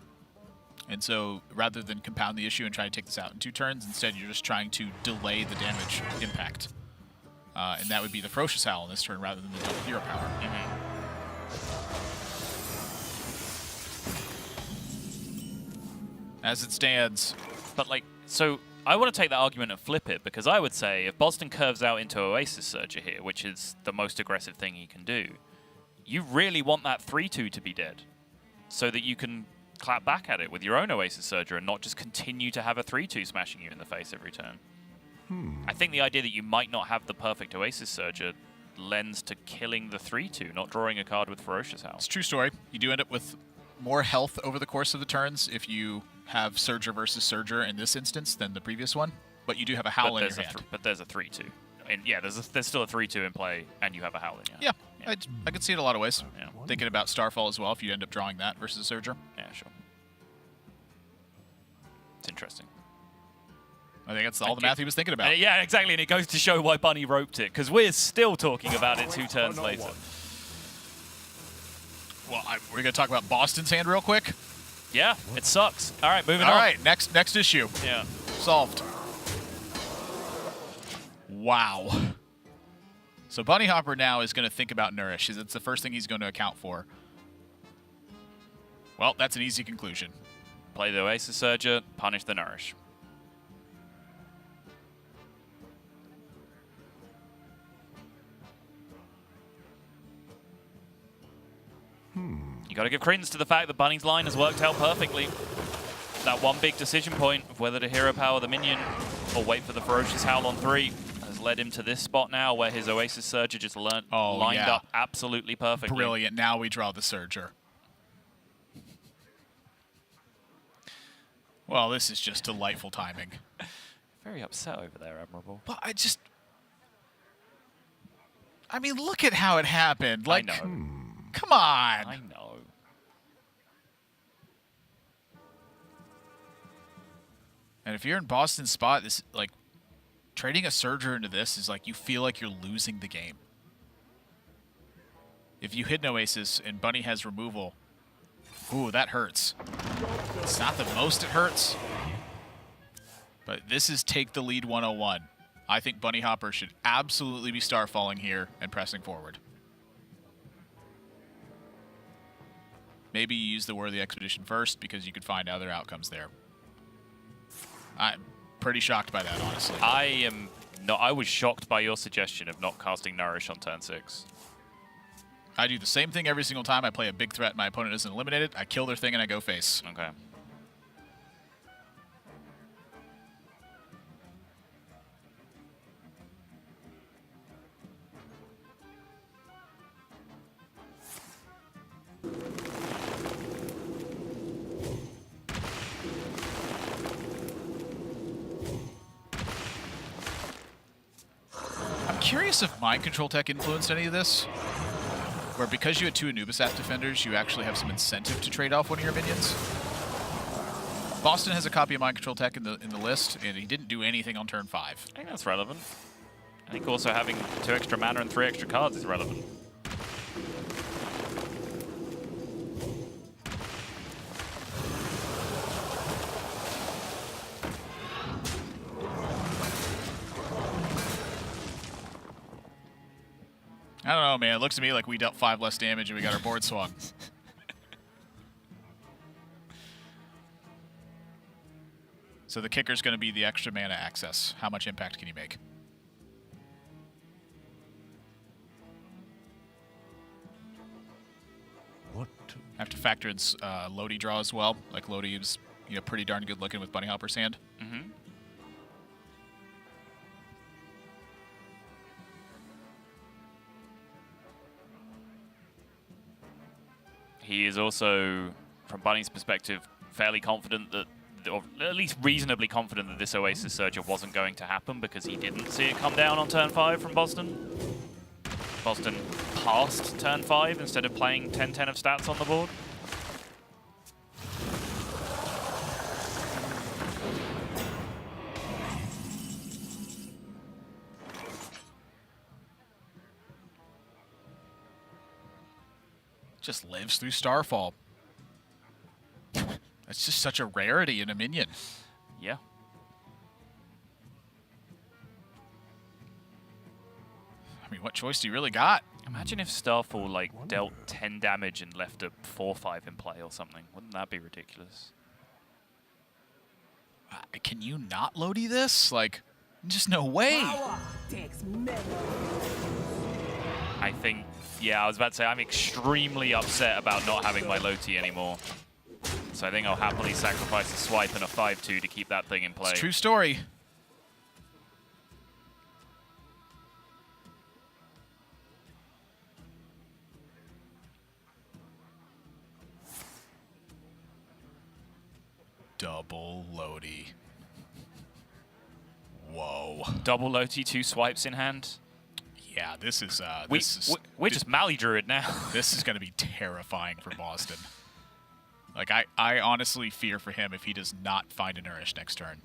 And so rather than compound the issue and try to take this out in 2 turns, instead you're just trying to delay the damage impact. And that would be the Ferocious Howl in this turn rather than the double hero power. As it stands. But so I want to take that argument and flip it, because I would say if Boston curves out into Oasis Surger here, which is the most aggressive thing he can do, you really want that 3/2 to be dead so that you can clap back at it with your own Oasis Surger and not just continue to have a 3/2 smashing you in the face every turn. I think the idea that you might not have the perfect Oasis Surger lends to killing the 3/2, not drawing a card with Ferocious Howl. It's a true story. You do end up with more health over the course of the turns if you have Surger versus Surger in this instance than the previous one, but you do have a Howl in your hand. But there's a 3/2. And yeah, there's still a 3/2 in play, and you have a Howl in your hand. Yeah. I could see it a lot of ways. Thinking about Starfall as well, if you end up drawing that versus Surger. Yeah, sure. It's interesting. I think that's all the math he was thinking about. Yeah, exactly, and it goes to show why Bunny roped it, because we're still talking about it 2 turns later. Well, we're going to talk about Boston's hand real quick. Yeah, it sucks. All right, moving on. All right, next issue. Yeah. Solved. Wow. So Bunnyhoppor now is going to think about Nourish. It's the first thing he's going to account for. Well, that's an easy conclusion. Play the Oasis Surger, punish the Nourish. You got to give credence to the fact that Bunny's line has worked out perfectly. That one big decision point of whether to hero power the minion or wait for the Ferocious Howl on 3 has led him to this spot now where his Oasis Surger just lined up absolutely perfectly. Brilliant. Now we draw the Surger. Well, this is just delightful timing. Very upset over there, Admirable. Well, I mean, look at how it happened. Like, I know. Come on. I know. And if you're in Boston's spot, this like trading a Surger into this is like you feel like you're losing the game. If you hit no aces and Bunny has removal, ooh, that hurts. It's not the most it hurts, but this is take the lead 101. I think Bunnyhoppor should absolutely be starfalling here and pressing forward. Maybe you use the Worthy Expedition first because you could find other outcomes there. I'm pretty shocked by that, honestly. I was shocked by your suggestion of not casting Nourish on turn 6. I do the same thing every single time I play a big threat and my opponent isn't eliminated. I kill their thing and I go face. Okay. I'm curious if Mind Control Tech influenced any of this. Where because you had 2 Anubisat defenders, you actually have some incentive to trade off one of your minions. Boston has a copy of Mind Control Tech in the list, and he didn't do anything on turn 5. I think that's relevant. I think also having 2 extra mana and 3 extra cards is relevant. I don't know, man. It looks to me like we dealt 5 less damage and we got our board swung. So the kicker's going to be the extra mana access. How much impact can you make? What? I have to factor in Lodi draw as well. Like Lodi is, pretty darn good looking with Bunnyhoppor's hand. Mm-hmm. He is also, from Bunny's perspective, fairly confident that, or at least reasonably confident that this Oasis Surger wasn't going to happen because he didn't see it come down on turn 5 from Boston. Boston passed turn 5 instead of playing 10-10 of stats on the board. Just lives through Starfall. That's just such a rarity in a minion. Yeah. I mean, what choice do you really got? Imagine if Starfall dealt 10 damage and left a 4/5 in play or something. Wouldn't that be ridiculous? Can you not Lodi this? Just no way. I think, yeah, I was about to say, I'm extremely upset about not having my Loti anymore. So I think I'll happily sacrifice a swipe and a 5/2 to keep that thing in play. It's a true story. Double Lodi. Whoa. Double Loti, 2 swipes in hand. Yeah, this is... we're just Mally Druid now. This is going to be terrifying for Boston. I honestly fear for him if he does not find a Nourish next turn.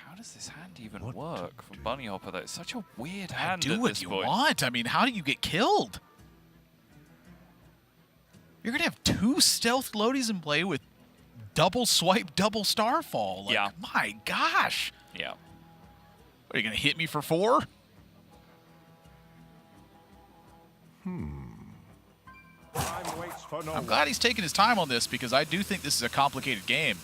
How does this hand even work for Bunnyhoppor, though? It's such a weird hand Do at what this you point. want. I mean, how do you get killed? You're going to have 2 stealth Lodis in play with double swipe, double Starfall. Yeah. My gosh. Yeah. What, are you going to hit me for 4? Time waits for no I'm one. glad he's taking his time on this because I do think this is a complicated game.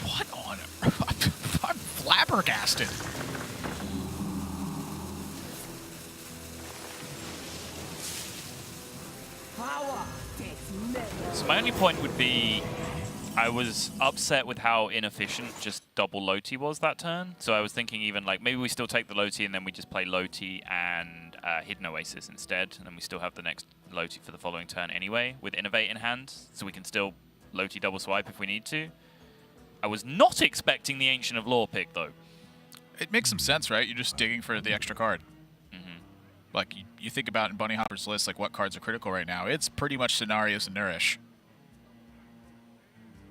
What on earth? I'm flabbergasted. So my only point would be, I was upset with how inefficient just double Loti was that turn. So I was thinking even maybe we still take the Loti and then we just play Loti and Hidden Oasis instead, and then we still have the next Loti for the following turn anyway, with Innovate in hand, so we can still Loti double swipe if we need to. I was not expecting the Ancient of Lore pick, though. It makes some sense, right? You're just digging for the extra card. Like, you think about in Bunnyhoppor's list, like, what cards are critical right now. It's pretty much Scenarios and Nourish.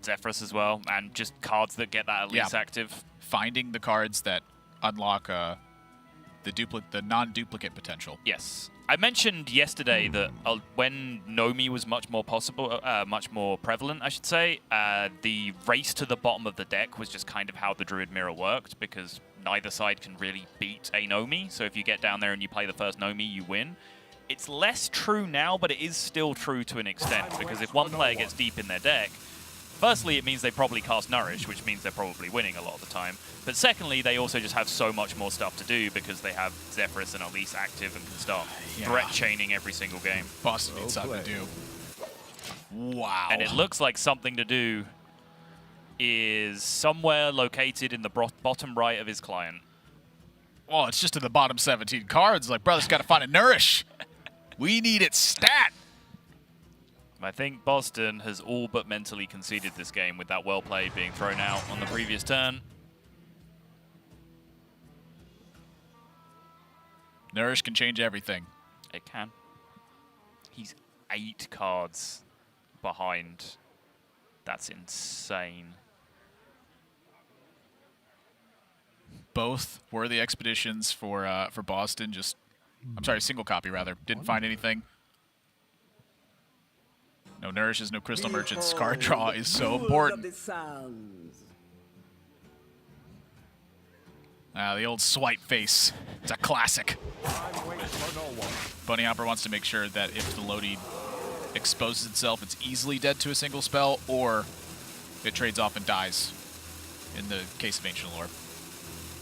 Zephyrus as well, and just cards that get that at least active. Finding the cards that unlock the non-duplicate potential. Yes. I mentioned yesterday that when Nomi was much more prevalent, I should say, the race to the bottom of the deck was just kind of how the Druid Mirror worked, because neither side can really beat a Nomi. So if you get down there and you play the first Nomi, you win. It's less true now, but it is still true to an extent, because if one player gets deep in their deck, firstly, it means they probably cast Nourish, which means they're probably winning a lot of the time. But secondly, they also just have so much more stuff to do because they have Zephyrus and Elise active and can start threat chaining every single game. Boston needs something to do. Wow. And it looks like something to do is somewhere located in the bottom right of his client. Well, it's just in the bottom 17 cards. Like, brother's got to find a Nourish. We need it stat. I think Boston has all but mentally conceded this game with that well played being thrown out on the previous turn. Nourish can change everything. It can. He's 8 cards behind. That's insane. Both worthy expeditions for Boston. Just, I'm sorry, single copy rather. Didn't find anything. No Nourishes, no Crystal Merchants. Card draw is so important. The old swipe face. It's a classic. Bunnyhoppor wants to make sure that if the Loti exposes itself, it's easily dead to a single spell, or it trades off and dies in the case of Ancient Lore.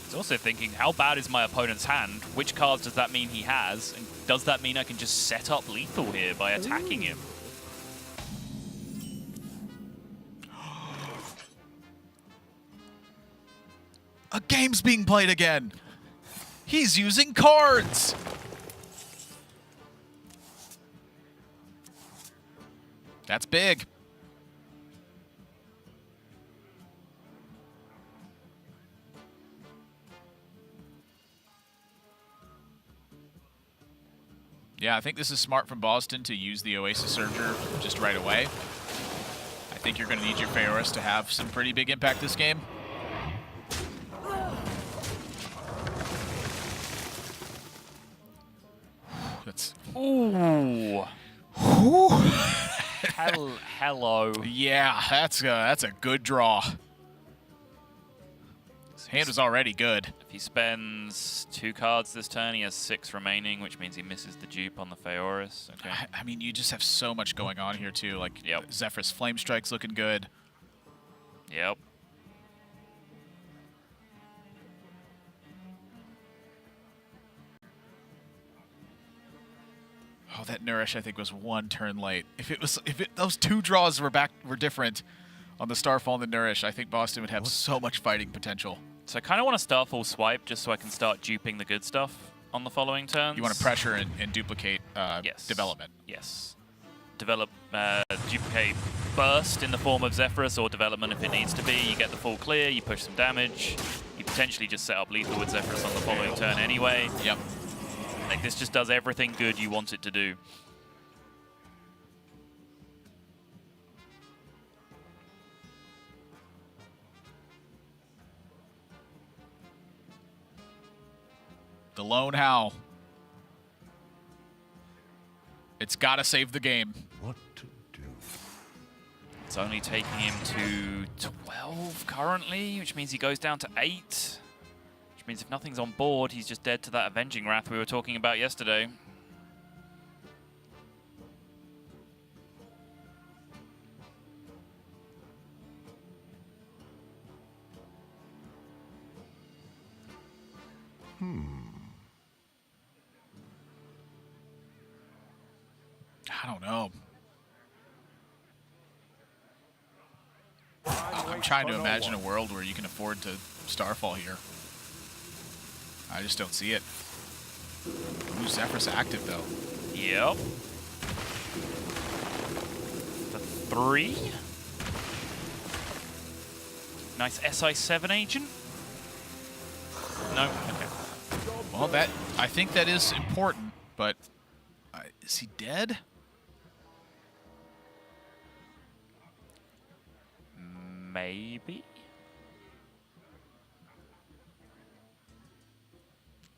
He's also thinking, how bad is my opponent's hand? Which cards does that mean he has? And does that mean I can just set up lethal here by attacking him? A game's being played again. He's using cards. That's big. Yeah, I think this is smart from Boston to use the Oasis Surger just right away. I think you're going to need your Pharos to have some pretty big impact this game. That's ooh. Hello. Yeah, that's a good draw. His hand was already good. If he spends 2 cards this turn, he has 6 remaining, which means he misses the dupe on the Pharos. Okay. I mean, you just have so much going on here too. Like, Zephyrus Flame Strike's looking good. Yep. Oh, that Nourish I think was 1 turn late. If those 2 draws were different on the Starfall and the Nourish, I think Boston would have so much fighting potential. So I kind of want to Starfall swipe just so I can start duping the good stuff on the following turns. You want to pressure and duplicate development. Yes. Duplicate burst in the form of Zephyrus or development if it needs to be. You get the full clear, you push some damage. You potentially just set up lethal with Zephyrus on the following turn anyway. Yep. Like, this just does everything good you want it to do. The lone howl. It's got to save the game. What to do? It's only taking him to 12 currently, which means he goes down to 8. Which means if nothing's on board, he's just dead to that Avenging Wrath we were talking about yesterday. I don't know. I'm trying to imagine a world where you can afford to Starfall here. I just don't see it. Ooh, Zephyrus active, though. Yep. For 3. Nice SI7 agent. No. Okay. Well, I think that is important, but is he dead? Maybe.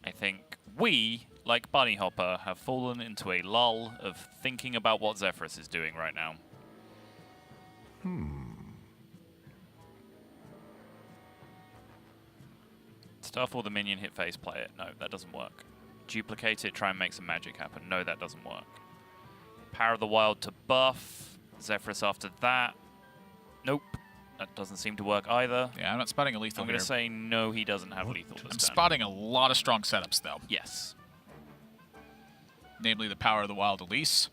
I think we, like Bunnyhoppor, have fallen into a lull of thinking about what Zephyrus is doing right now. Stuff all the minion hit phase, play it. No, that doesn't work. Duplicate it, try and make some magic happen. No, that doesn't work. Power of the Wild to buff. Zephyrus after that. Nope. That doesn't seem to work either. Yeah, I'm not spotting a lethal I'm going here. to say no, he doesn't have lethal this I'm turn. spotting a lot of strong setups, though. Yes. Namely the Power of the Wild Elise.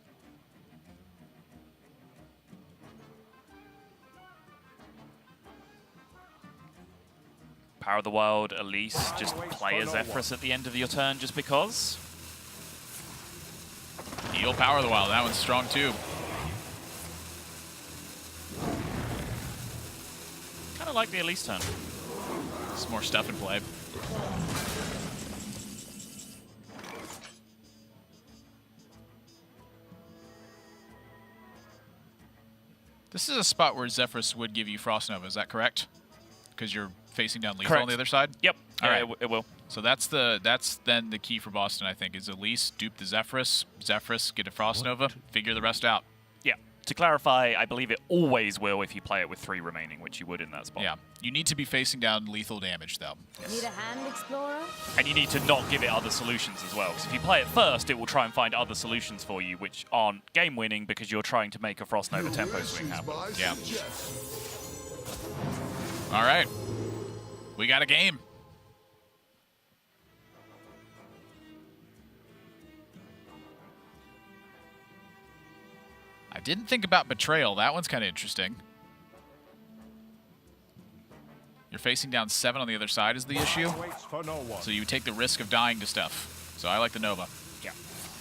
Power of the Wild, Elise, just play a Zephyrus at the end of your turn just because. Heal Power of the Wild, that one's strong too. Kind of like the Elise turn. Some more stuff in play. This is a spot where Zephyrus would give you Frost Nova, is that correct? Because you're facing down lethal Correct. on the other side? Yep. All right. It will. So that's then the key for Boston, I think, is Elise, dupe the Zephyrus, get a Frost Nova, figure the rest out. Yeah. To clarify, I believe it always will if you play it with 3 remaining, which you would in that spot. Yeah. You need to be facing down lethal damage, though. Need a hand, Explorer? And you need to not give it other solutions as well. Because if you play it first, it will try and find other solutions for you, which aren't game-winning because you're trying to make a Frost Nova tempo swing happen. Yeah. All right. We got a game. I didn't think about Betrayal. That one's kind of interesting. You're facing down 7 on the other side is the issue. Waits for no one. So you would take the risk of dying to stuff. So I like the Nova. Yeah.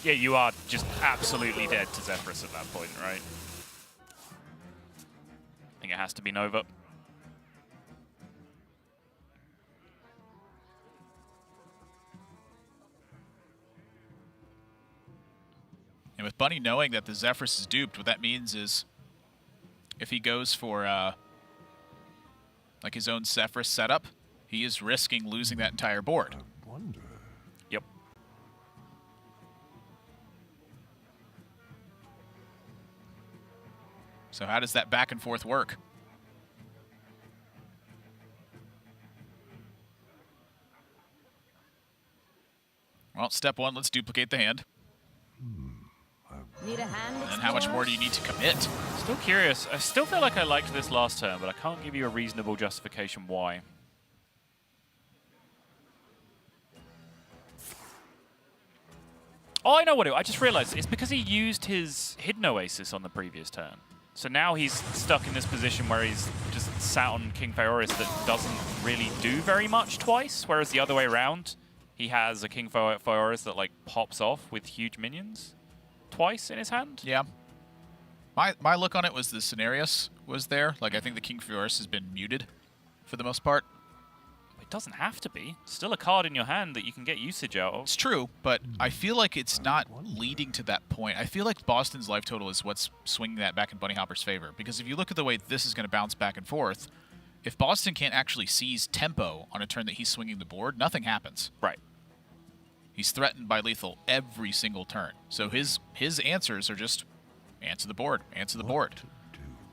Yeah, you are just absolutely dead to Zephyrus at that point, right? I think it has to be Nova. And with Bunny knowing that the Zephyrus is duped, what that means is if he goes for like his own Zephyrus setup, he is risking losing that entire board. I wonder. Yep. So how does that back and forth work? Well, step 1, let's duplicate the hand. Need a hand, And how much more do you need to commit? Still curious. I still feel like I liked this last turn, but I can't give you a reasonable justification why. Oh, I know what I just realized. It's because he used his Hidden Oasis on the previous turn. So now he's stuck in this position where he's just sat on King Phaoris that doesn't really do very much twice, whereas the other way around, he has a King Phaoris that like pops off with huge minions twice in his hand. Yeah. My look on it was the Cenarius was there. Like, I think the King Phaoris has been muted for the most part. It doesn't have to be. Still a card in your hand that you can get usage out of. It's true, but I feel like it's not leading to that point. I feel like Boston's life total is what's swinging that back in Bunnyhoppor's favor. Because if you look at the way this is going to bounce back and forth, if Boston can't actually seize tempo on a turn that he's swinging the board, nothing happens. Right. He's threatened by lethal every single turn. So his answers are just answer the board, answer the board.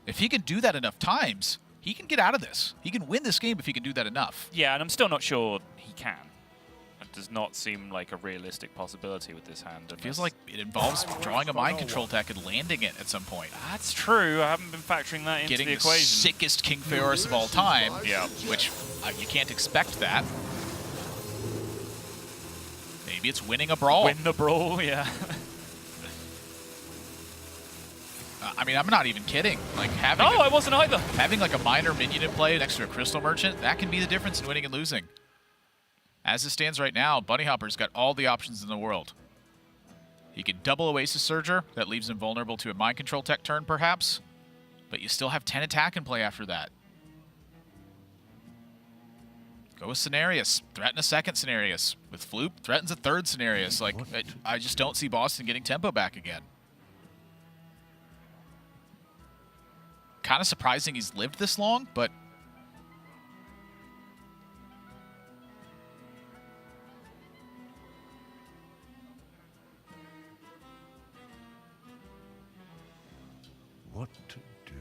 If he can do that enough times, he can get out of this. He can win this game if he can do that enough. Yeah, and I'm still not sure he can. It does not seem like a realistic possibility with this hand. It feels like it involves drawing a mind control deck and landing it at some point. That's true. I haven't been factoring that into Getting the equation. Sickest King Phaoris of all time. Yeah. Which you can't expect that. Maybe it's winning a brawl. Win the brawl, yeah. I mean, I'm not even kidding. Like having No, I wasn't either. Having like a minor minion in play next to a Crystal Merchant, that can be the difference in winning and losing. As it stands right now, Bunnyhopper's got all the options in the world. He can double Oasis Surger. That leaves him vulnerable to a Mind Control tech turn, perhaps. But you still have 10 attack in play after that. Go with Cenarius. Threaten a second Cenarius. With Floop, threatens a third Cenarius. Like, I just don't see Boston getting tempo back again. Kind of surprising he's lived this long, but... What to do?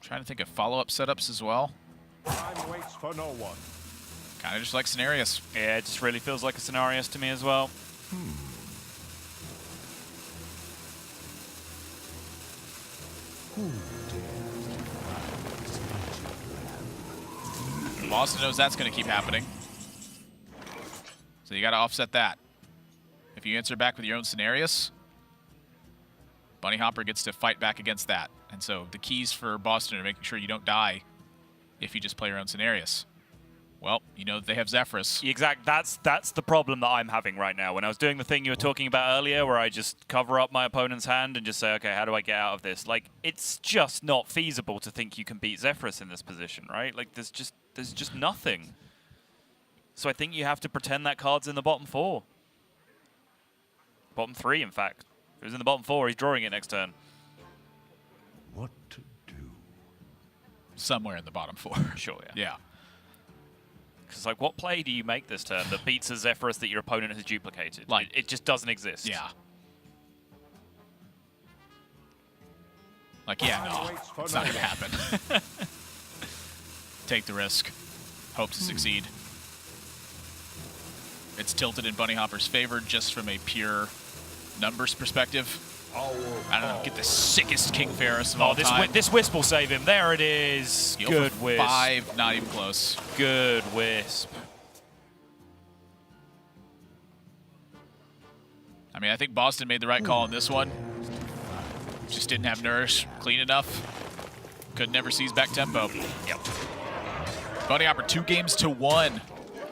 Trying to think of follow-up setups as well. Time waits for no one. Kind of just like Cenarius. Yeah, it just really feels like a Cenarius to me as well. Boston knows that's going to keep happening. So you got to offset that. If you answer back with your own Cenarius, Bunnyhoppor gets to fight back against that. And so the keys for Boston are making sure you don't die if you just play your own Cenarius. Well, you know they have Zephyrus. Exact. That's the problem that I'm having right now. When I was doing the thing you were talking about earlier, where I just cover up my opponent's hand and just say, okay, how do I get out of this? Like, it's just not feasible to think you can beat Zephyrus in this position, right? Like, there's just nothing. So I think you have to pretend that card's in the bottom 4. Bottom 3, in fact. If it was in the bottom 4, he's drawing it next turn. What to do? Somewhere in the bottom 4. Sure, yeah. Yeah. Because, like, what play do you make this turn that beats a Zephyrus that your opponent has duplicated? Like, it just doesn't exist. Yeah. Like, yeah, no, it's not going to happen. Take the risk. Hope to succeed. It's tilted in Bunnyhopper's favor just from a pure numbers perspective. I don't know, get the sickest King Ferris of all time. This Wisp will save him. There it is. Good Wisp. 5, not even close. Good Wisp. I mean, I think Boston made the right call in this one. Just didn't have Nourish clean enough. Could never seize back tempo. Yep. Bunnyhoppor 2-1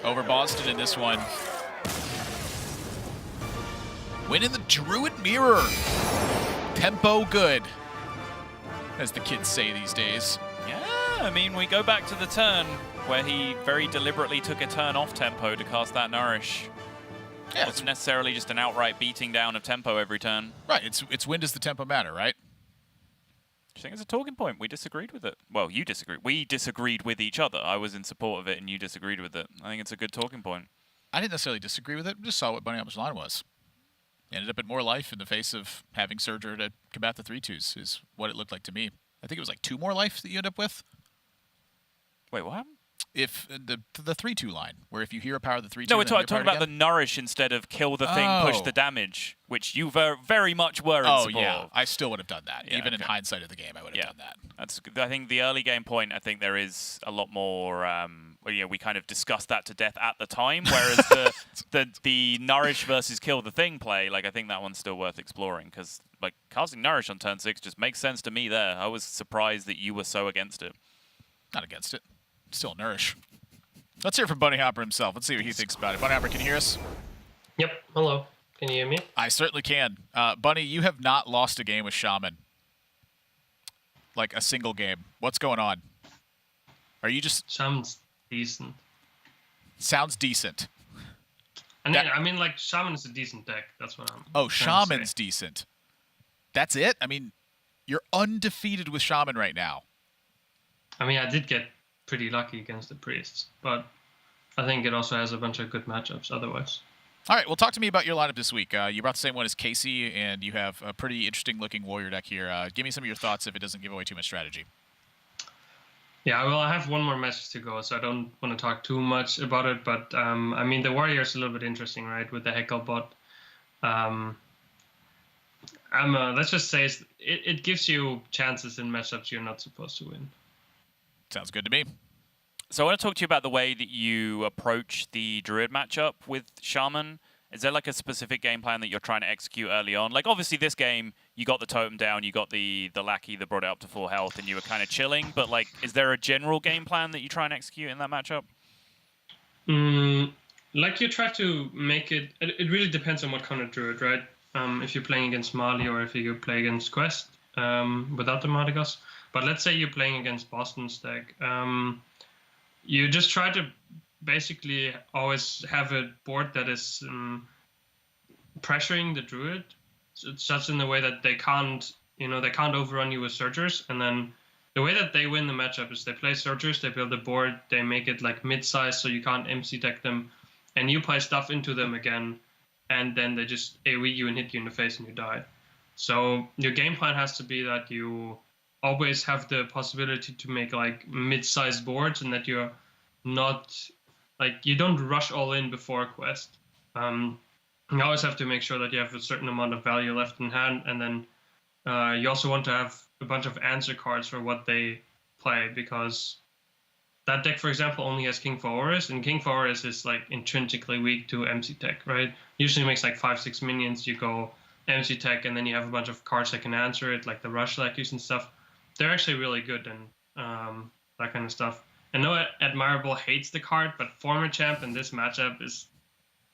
over Boston in this one. Winning the Druid Mirror. Tempo good, as the kids say these days. Yeah, I mean, we go back to the turn where he very deliberately took a turn off tempo to cast that Nourish. Yeah, it wasn't necessarily just an outright beating down of tempo every turn. Right, it's when does the tempo matter, right? I think it's a talking point. We disagreed with it. Well, you disagreed. We disagreed with each other. I was in support of it, and you disagreed with it. I think it's a good talking point. I didn't necessarily disagree with it. I just saw what Bunnyhopper's line was. Ended up at more life in the face of having Surger to combat the 3/2s is what it looked like to me. I think it was like 2 more life that you end up with. Wait, what? If the 3/2 line, where if you hear a power of the 3/2, no, we're talking about the Nourish instead of kill the thing, push the damage, which you very much were in support. Yeah, I still would have done that. Yeah, even in hindsight of the game, I would have done that. That's. I think the early game point, I think there is a lot more. Well, yeah, we kind of discussed that to death at the time, whereas the Nourish versus kill the thing play, like I think that one's still worth exploring because like casting Nourish on turn 6 just makes sense to me there. I was surprised that you were so against it. Not against it. Still Nourish. Let's hear from Bunnyhoppor himself. Let's see what he thinks about it. Bunnyhoppor, can you hear us? Yep. Hello. Can you hear me? I certainly can. Bunny, you have not lost a game with Shaman. Like a single game. What's going on? Are you just... Shaman's decent. Sounds decent. And I mean, like, Shaman is a decent deck. That's what I'm Oh, Shaman's decent. That's it? I mean, you're undefeated with Shaman right now. I mean, I did get pretty lucky against the Priests, but I think it also has a bunch of good matchups otherwise. All right, well, talk to me about your lineup this week. You brought the same one as Casey, and you have a pretty interesting-looking warrior deck here. Give me some of your thoughts if it doesn't give away too much strategy. Yeah, well, I have one more match to go, so I don't want to talk too much about it, but, I mean, the warrior is a little bit interesting, right, with the Heckle bot. Let's just say it gives you chances in matchups you're not supposed to win. Sounds good to me. So I want to talk to you about the way that you approach the Druid matchup with Shaman. Is there like a specific game plan that you're trying to execute early on? Like obviously this game, you got the totem down, you got the lackey that brought it up to full health, and you were kind of chilling. But like, is there a general game plan that you try and execute in that matchup? Like you try to make it. It really depends on what kind of druid, right? If you're playing against Mali or if you play against Quest without the Malygos. But let's say you're playing against Boston's deck. You just try to basically always have a board that is pressuring the druid, such in the way that they can't overrun you with Surgers. And then the way that they win the matchup is they play Surgers, they build a board, they make it like mid-size so you can't MC deck them, and you play stuff into them again, and then they just AoE you and hit you in the face and you die. So your game plan has to be that you always have the possibility to make like mid-sized boards, and that you're not like you don't rush all in before a quest. You always have to make sure that you have a certain amount of value left in hand, and then you also want to have a bunch of answer cards for what they play, because that deck, for example, only has King for Horus, and King for Horus is like intrinsically weak to MC Tech, right? Usually makes like 5-6 minions, you go MC Tech, and then you have a bunch of cards that can answer it, like the Rush Lackeys and stuff. They're actually really good and that kind of stuff. I know Admirable hates the card, but former champ in this matchup is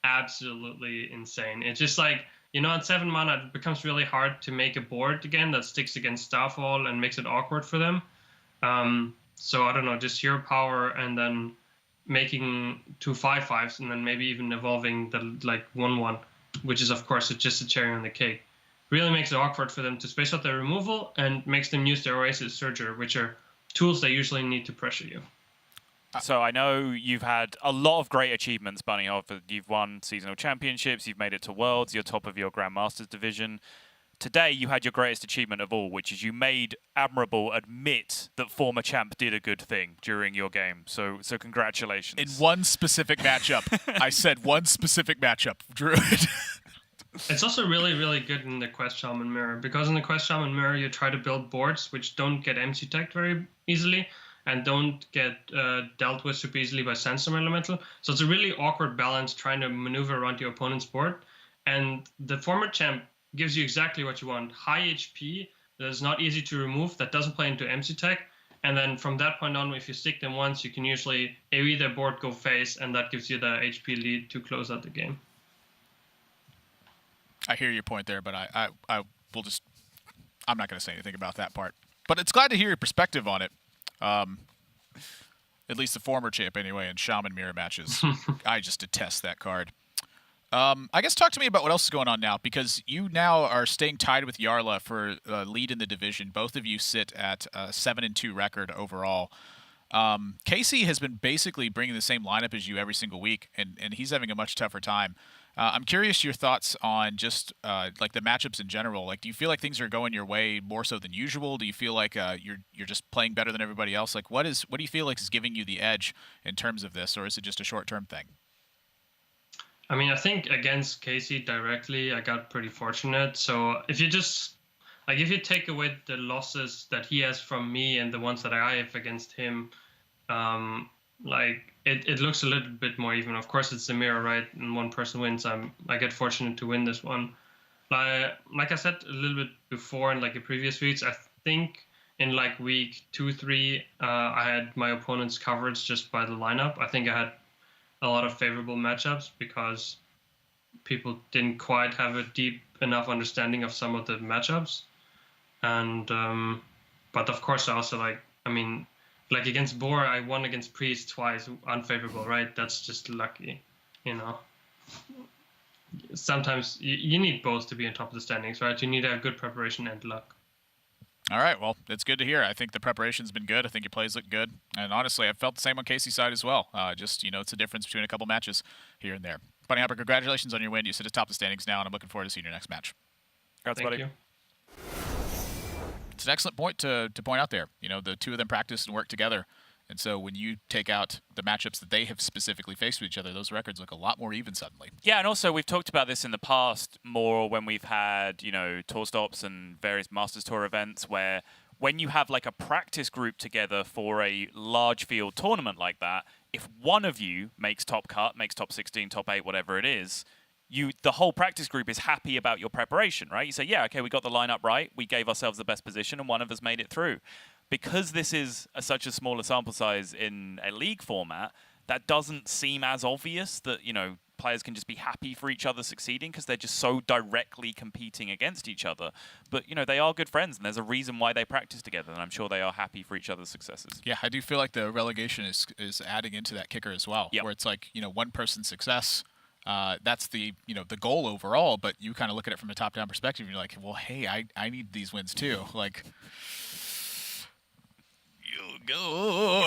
absolutely insane. It's just like, on 7 mana, it becomes really hard to make a board again that sticks against Starfall and makes it awkward for them. So I don't know, just hero power and then making 2 5/5s and then maybe even evolving the 1/1, which is of course just a cherry on the cake. Really makes it awkward for them to space out their removal and makes them use their Oasis Surger, which are tools they usually need to pressure you. So I know you've had a lot of great achievements, Bunnyhoppor. You've won seasonal championships, you've made it to Worlds, you're top of your Grandmasters division. Today you had your greatest achievement of all, which is you made Admirable admit that former champ did a good thing during your game. So congratulations. In one specific matchup. I said one specific matchup, Druid. It's also really, really good in the Quest Shaman Mirror, because in the Quest Shaman Mirror you try to build boards which don't get MC Tech very easily and don't get dealt with super easily by Sandstorm Elemental. So it's a really awkward balance trying to maneuver around your opponent's board. And the former champ gives you exactly what you want. High HP that is not easy to remove, that doesn't play into MC Tech. And then from that point on, if you stick them once, you can usually AoE their board, go face, and that gives you the HP lead to close out the game. I hear your point there, but I will just... I'm not going to say anything about that part. But it's glad to hear your perspective on it. At least the former champ anyway in Shaman Mirror matches. I just detest that card. I guess talk to me about what else is going on now, because you now are staying tied with Jarla for lead in the division. Both of you sit at a 7-2 record overall. Casey has been basically bringing the same lineup as you every single week, and he's having a much tougher time. I'm curious your thoughts on just like the matchups in general. Like, do you feel like things are going your way more so than usual? Do you feel like you're just playing better than everybody else? Like, what do you feel like is giving you the edge in terms of this, or is it just a short-term thing? I mean, I think against Casey directly, I got pretty fortunate. So if you just if you take away the losses that he has from me and the ones that I have against him, it looks a little bit more even. Of course, it's the mirror, right? And one person wins. I get fortunate to win this one. Like I said a little bit before in the previous weeks, I think in week 2-3, I had my opponents covered just by the lineup. I think I had a lot of favorable matchups because people didn't quite have a deep enough understanding of some of the matchups. And but of course, I also against Boar, I won against Priest twice, unfavorable, right? That's just lucky, Sometimes you need both to be on top of the standings, right? You need to have good preparation and luck. All right, well, it's good to hear. I think the preparation's been good. I think your plays look good. And honestly, I've felt the same on Casey's side as well. It's a difference between a couple matches here and there. Bunnyhoppor, congratulations on your win. You sit atop the standings now, and I'm looking forward to seeing your next match. Congrats, Thank buddy. you. It's an excellent point to point out there. The two of them practiced and worked together. And so when you take out the matchups that they have specifically faced with each other, those records look a lot more even suddenly. Yeah, and also we've talked about this in the past more when we've had, tour stops and various Masters Tour events where when you have a practice group together for a large field tournament like that, if one of you makes top cut, makes top 16, top 8, whatever it is, the whole practice group is happy about your preparation, right? You say, yeah, okay, we got the lineup right. We gave ourselves the best position, and one of us made it through. Because this is such a smaller sample size in a league format, that doesn't seem as obvious that, players can just be happy for each other succeeding because they're just so directly competing against each other. But, they are good friends, and there's a reason why they practice together, and I'm sure they are happy for each other's successes. Yeah, I do feel like the relegation is adding into that kicker as well, Yep. where it's like, one person's success, that's the, the goal overall, but you kind of look at it from a top-down perspective, and you're like, well, hey, I need these wins too. Like, you go.